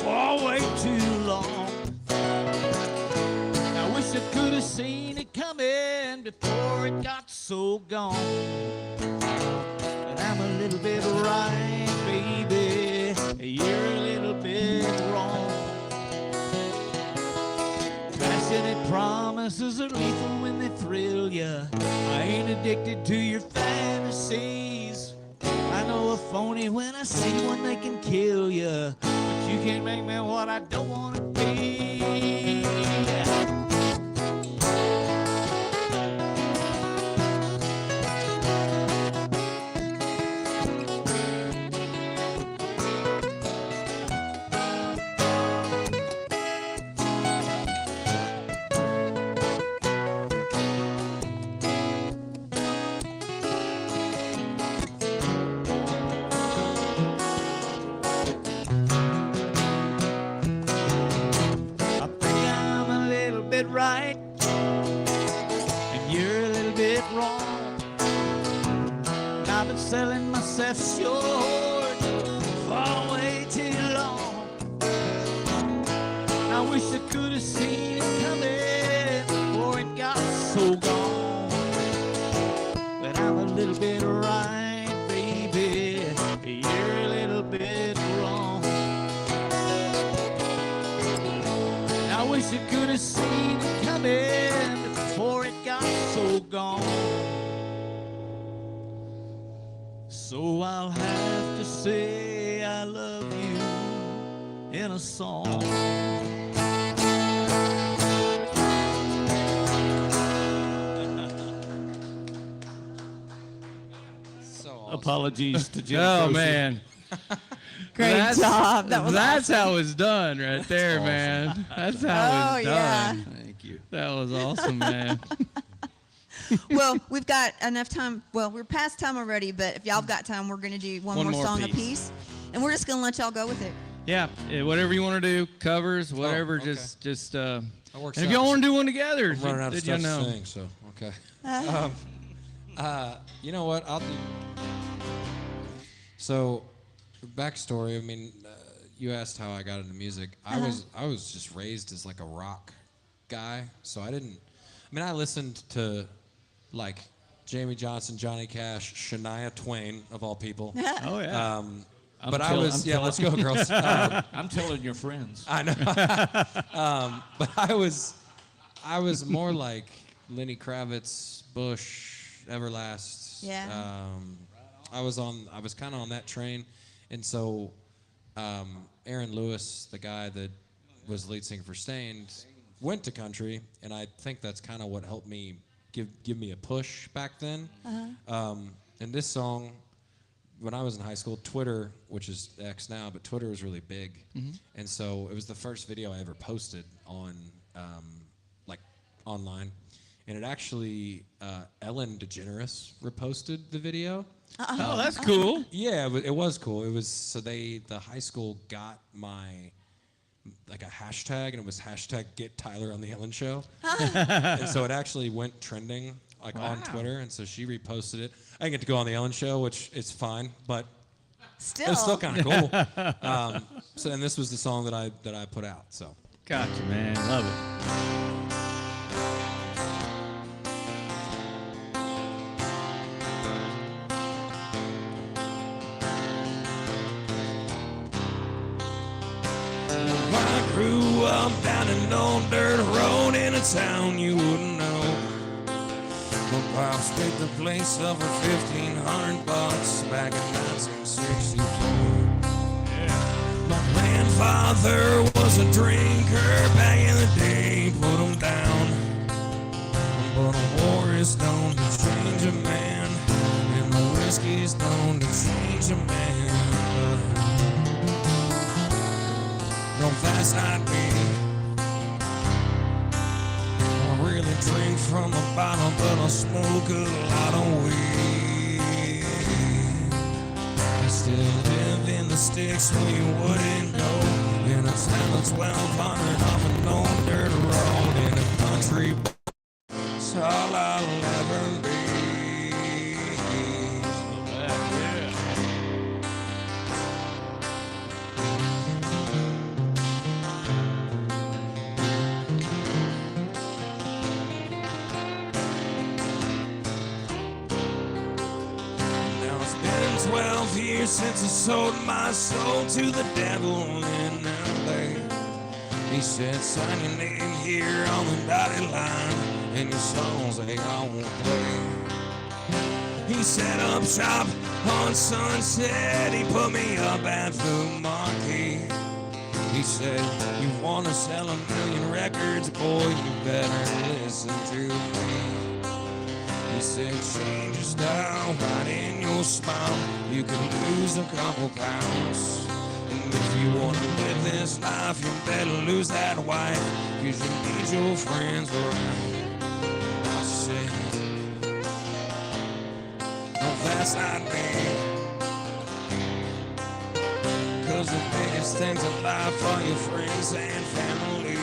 for way too long. I wish I could have seen it coming before it got so gone. But I'm a little bit right, baby, you're a little bit wrong. Passionate promises are lethal when they thrill ya. I ain't addicted to your fantasies. I know a phony when I see one that can kill ya. But you can't make me what I don't want to be. Right, and you're a little bit wrong. I've been selling myself short for way too long. I wish I could have seen it coming before it got so gone. But I'm a little bit right, baby, you're a little bit wrong. I wish I could have seen it coming before it got so gone. So I'll have to say I love you in a song. So awesome. Apologies to Jim. Oh Croce. man. Great job. That was That's awesome. how it's done right there, awesome. man. That's how Oh, it's yeah. done. Thank you. That was awesome, man. Well, we've got enough time. Well, we're past time already, but if y'all have got time, we're going to do one One more more song piece. apiece. And we're just going to let y'all go with it. Yeah, whatever you want to do, covers, whatever. okay. Just. That works And if out. y'all want to do one together, I'm running out of did you stuff know? to sing, so okay. You know what? I'll do. So, backstory. I mean, you asked how I got into music. I was just raised as like a rock guy, so I didn't. I mean, I listened to like Jamie Johnson, Johnny Cash, Shania Twain of all people. Oh yeah. But I was let's go, girls. I'm telling your friends. I know. But I was more like Lenny Kravitz, Bush, Everlast. Yeah. I was kind of on that train, and so Aaron Lewis, the guy that was lead singer for Stained, went to country, and I think that's kind of what helped me give me a push back then. And this song, when I was in high school, Twitter, which is X now, but Twitter was really big, and so it was the first video I ever posted on like online, and it actually Ellen DeGeneres reposted the video. Oh, that's cool. Yeah, it was cool. It was so the high school got my like a hashtag, and it was hashtag Get Tyler on the Ellen Show, and so it actually went trending like on Twitter, and so she reposted it. I didn't get to go on the Ellen Show, which is fine, but Still. it was still kind of cool. So and this was the song that I put out. So Gotcha, man. Love it. I grew up down an old dirt road in a town you wouldn't know. My pops picked the place up for $1,500 back in 1964. My grandfather was a drinker back in the day, put him down. But a war is known to change a man, and the whiskey's known to change a man. No, that's not me. I really drink from the bottle, but I smoke a lot of weed. I still live in the sticks where you wouldn't go. In a town of 1,200 off an old dirt road in a country. It's all I'll ever be. Now it's been 12 years since I sold my soul to the devil in LA. He said, sign your name here on the dotted line, and your songs they all won't play. He set up shop on Sunset, he put me up at the Marquee. He said, you want to sell 1,000,000 records, boy, you better listen to me. He said, change your style, right in your smile, you can lose a couple pounds. And if you want to live this life, you better lose that wife, 'cause you need your friends around. I said, no, that's not me. 'Cause the biggest things in life are your friends and family.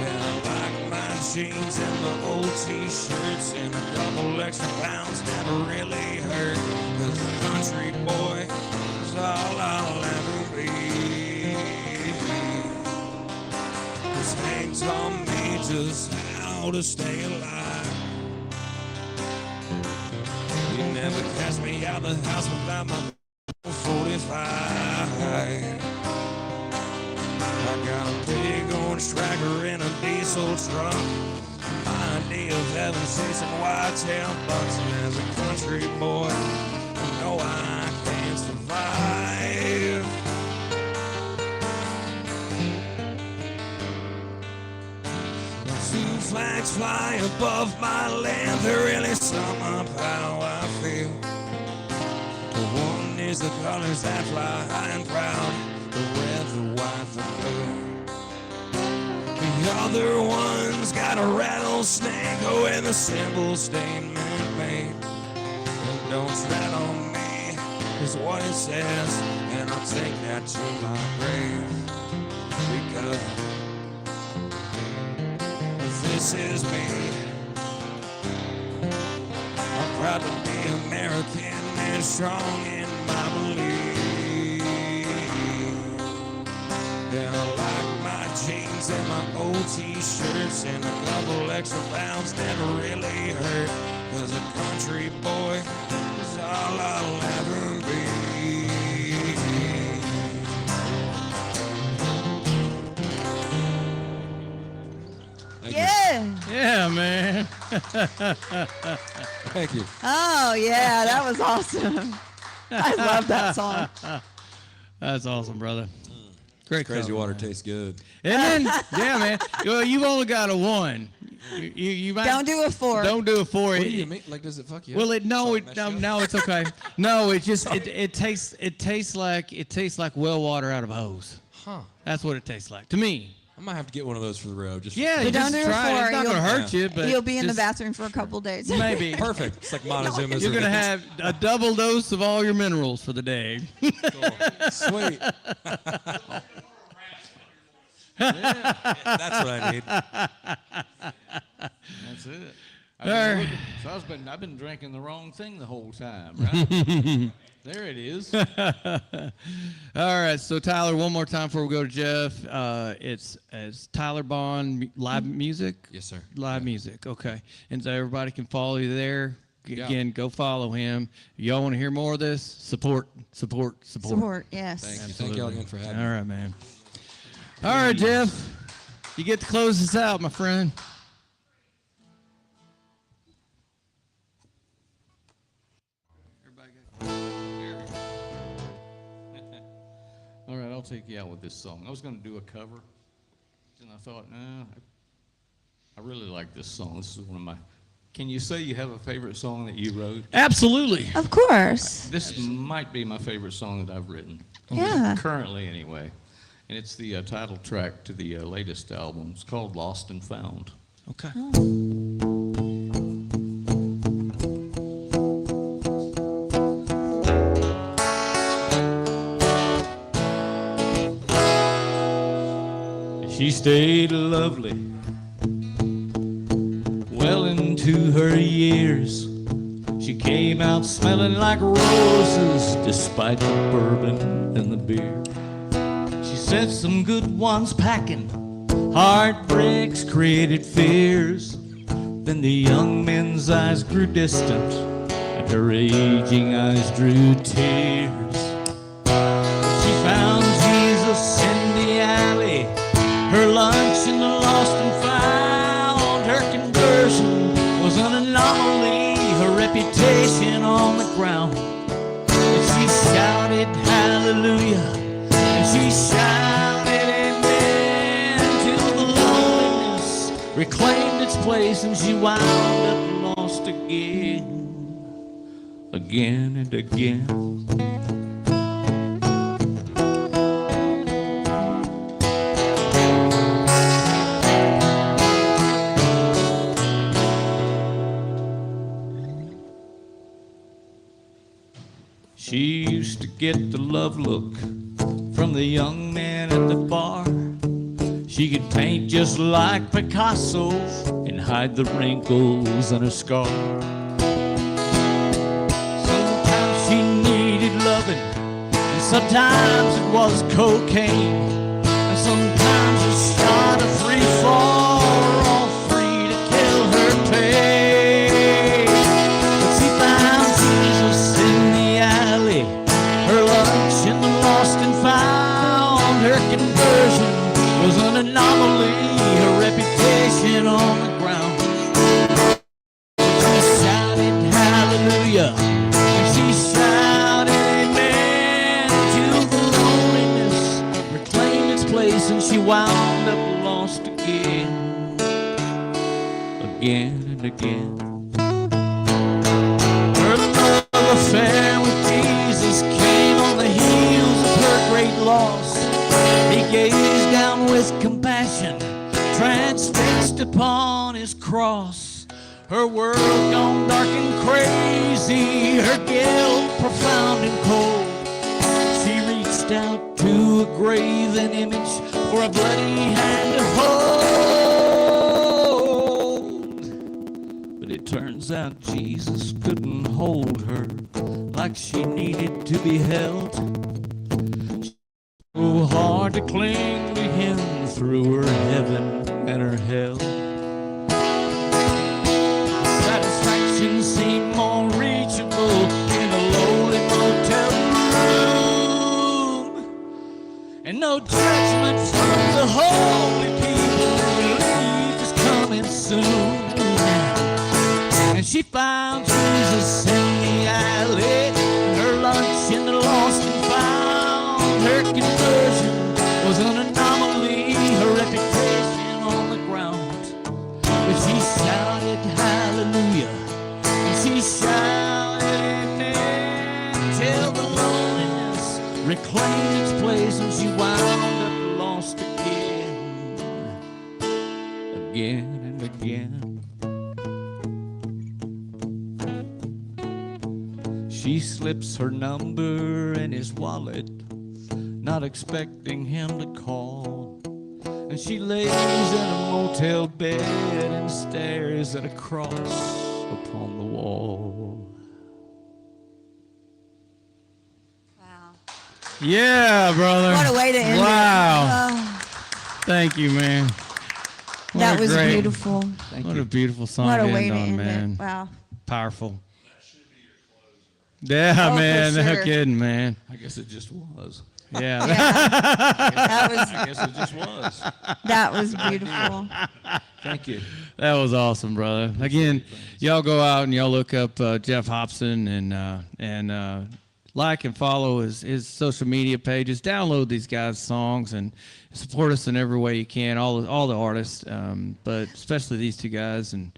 And I like my jeans and my old t-shirts, and a couple extra pounds never really hurt. 'Cause a country boy is all I'll ever be. 'Cause Hank taught me just how to stay alive. You never catch me out the house without my 45. I got a big orange tracker and a diesel truck. My idea of heaven's chasing whitetail bucks, and as a country boy, you know I can't survive. Two flags fly above my land, they really sum up how I feel. The one is the colors that fly high and proud, the red, the white, the blue. The other one's got a rattlesnake, oh, and the symbol statement made. And don't tread on me, is what it says, and I'll take that to my grave. Because this is me. I'm proud to be American and strong in my belief. And I like my jeans and my old t-shirts, and a couple extra pounds never really hurt. 'Cause a country boy is all I'll ever be. thank you. Yes. Yeah, man. Thank you. Oh yeah, that was awesome. I love that song. That's awesome, brother. Great Crazy cover, water man. tastes good. And then, yeah, man. Well, you've only got a 1. You might Don't do a 4. Don't do a 4. What do you mean? Like, does it fuck you Well, up? no, Sorry, no, it's okay. No, it just it tastes like well water out of a hose. Huh. That's what it tastes like to me. I might have to get one of those for the road. Just Yeah, But you don't just do a try it. 4, It's not gonna hurt you, but You'll be in the just bathroom for a couple days. maybe. perfect. It's like Montezuma's. You're gonna have a double dose of all your minerals for the day. Sweet. That's what I need. That's it. There. So I've been drinking the wrong thing the whole time, right? There it is. All right, so Tyler, one more time before we go to Jeff. It's Tyler Bond live music. Yes, sir. Live music. Okay, and so everybody can follow you there. Yeah. Again, go follow him. Y'all want to hear more of this? Support. Support, yes. Thank you. Thank y'all again for having me. All right, man. All right, Jeff, you get to close this out, my friend. All right, I'll take you out with this song. I was going to do a cover, and I thought, no, I really like this song. This is one of my. Can you say you have a favorite song that you wrote? Absolutely. Of course. This might be my favorite song that I've written. Yeah. Currently, anyway. And it's the title track to the latest album. It's called Lost and Found. Okay. She stayed lovely well into her years. She came out smelling like roses despite the bourbon and the beer. She sent some good ones packing. Heartbreaks created fears. Then the young men's eyes grew distant and her aging eyes drew tears. She found Jesus in the alley, her lunch in the lost and found. Her conversion was an anomaly, her reputation on the ground. And she shouted hallelujah, and she shouted amen till the loneliness reclaimed its place, and she wound up lost again and again. She used to get the love look from the young man at the bar. She could paint just like Picasso and hide the wrinkles on her scar. Sometimes she needed loving, and sometimes it was cocaine, and sometimes a shot of free fall, all free to kill her pain. But she found Jesus in the alley, her lunch in the lost and found. Her conversion was an anomaly, her reputation on the ground. She shouted hallelujah, and she shouted amen till the loneliness reclaimed its place, and she wound up lost again and again. Her love affair with Jesus came on the heels of her great loss. He gazed down with compassion, transfixed upon his cross. Her world gone dark and crazy, her guilt profound and cold. She reached out to a graven image for a bloody hand to hold. But it turns out Jesus couldn't hold her like she needed to be held. So hard to cling to him through her heaven and her hell. Satisfaction seemed more reachable in a lowly motel room. And no judgment from the holy people, relief is coming soon. She found Jesus in the alley, and her lunch in the lost and found. Her conversion was an anomaly, her reputation on the ground. But she shouted hallelujah, and she shouted amen, till the loneliness reclaimed its place, and she wound up lost again and again. She slips her number in his wallet, not expecting him to call. And she lays in a motel bed and stares at a cross upon the wall. Wow. Yeah, brother. What a way to end wow. it. Thank you, man. What That a was great- beautiful. What a beautiful song What a to way end to on, end man. it. Wow. Powerful. Yeah, Oh, for man. No sure. kidding, man. I guess it just was. Yeah. I guess it just was. That was beautiful. Thank you. That was awesome, brother. Again, y'all go out and y'all look up Jeff Hobson and like and follow his social media pages. Download these guys' songs and support us in every way you can. All the artists, but especially these two guys. And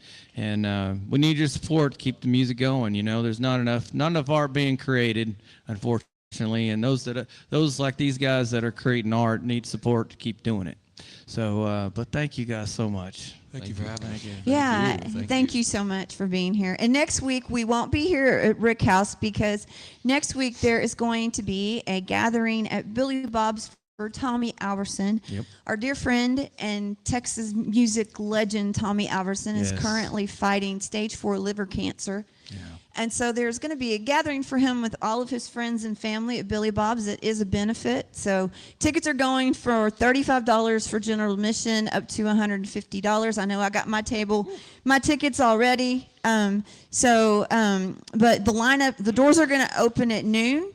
we need your support to keep the music going. You know, there's not enough art being created, unfortunately. And those like these guys that are creating art need support to keep doing it. So, but thank you guys so much. Thank you for having us. Yeah, thank you so much for being here. And next week, we won't be here at Rick House because next week there is going to be a gathering at Billy Bob's for Tommy Alverson. Yep. Our dear friend and Texas music legend Tommy Alverson is Yes. currently fighting stage 4 liver cancer. Yeah. And so there's going to be a gathering for him with all of his friends and family at Billy Bob's. It is a benefit. So tickets are going for $35 for general admission, up to $150. I know I got my tickets already. But the lineup, the doors are going to open at noon.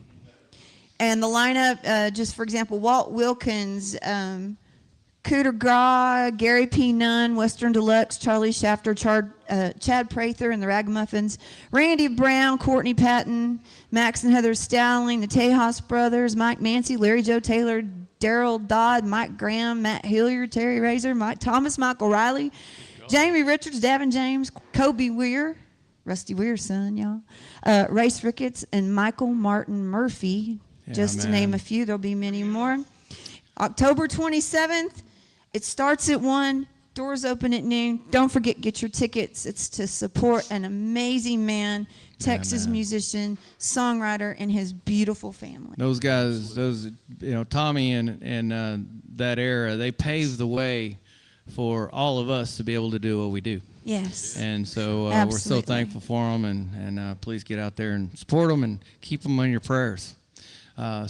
And the lineup, just for example, Walt Wilkins, Cooter Graw, Gary P. Nunn, Western Deluxe, Charlie Shafter, Chad Prather and the Ragamuffins, Randy Brown, Courtney Patton, Max and Heather Stowling, the Tejas Brothers, Mike Mancy, Larry Joe Taylor, Daryl Dodd, Mike Graham, Matt Hilliard, Terry Razor, Mike Thomas, Michael Riley, Jamie Richards, Davin James, Kobe Weir, Rusty Weir's son, y'all, Race Ricketts, and Michael Martin Murphy, just to name a few. There'll be many more. October 27th. It starts at 1, doors open at noon. Don't forget, get your tickets. It's to support an amazing man, Texas musician, songwriter, and his beautiful family. Those guys, Tommy and that era, they paved the way for all of us to be able to do what we do. Yes. And so we're so Absolutely. thankful for them, and please get out there and support them and keep them in your prayers. All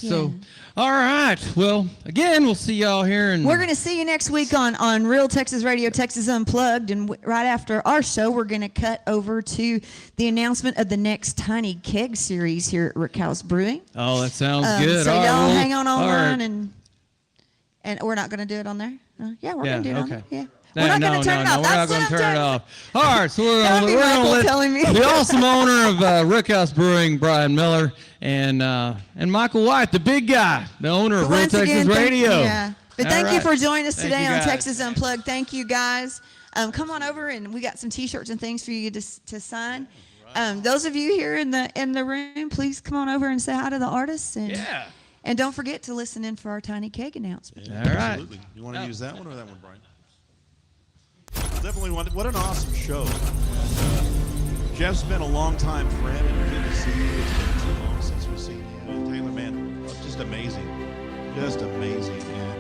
right. Well, again, we'll see y'all here. And We're going to see you next week on Real Texas Radio, Texas Unplugged. And right after our show, we're going to cut over to the announcement of the next Tiny Keg series here at Rick House Brewing. Oh, that sounds good. So All right, y'all well, hang on all online, right. and we're not going to do it on there? Yeah, we're going to do it on there. Yeah. No, We're not going to turn it off. we're not That's going what to I'm turn it telling you. off. All right, so we're That would be going to Michael let telling me. the awesome owner of Rick House Brewing, Brian Miller, and Michael White, the big guy, the owner of Real Once Texas again, Radio. But All thank you right. for joining us Thank today you, on guys. Texas Unplugged. Thank you, guys. Come on over, and we got some T-shirts and things for you to sign. Those of you here in the room, please come on over and say hi to the artists. And don't forget to listen in for our Tiny Keg announcement. All right. Absolutely. You want to use that one or that one, Brian? Definitely. What an awesome show. Jeff's been a long time friend, and good to see you. It's been too long since we've seen you. And Taylor, man, just amazing. Just amazing. And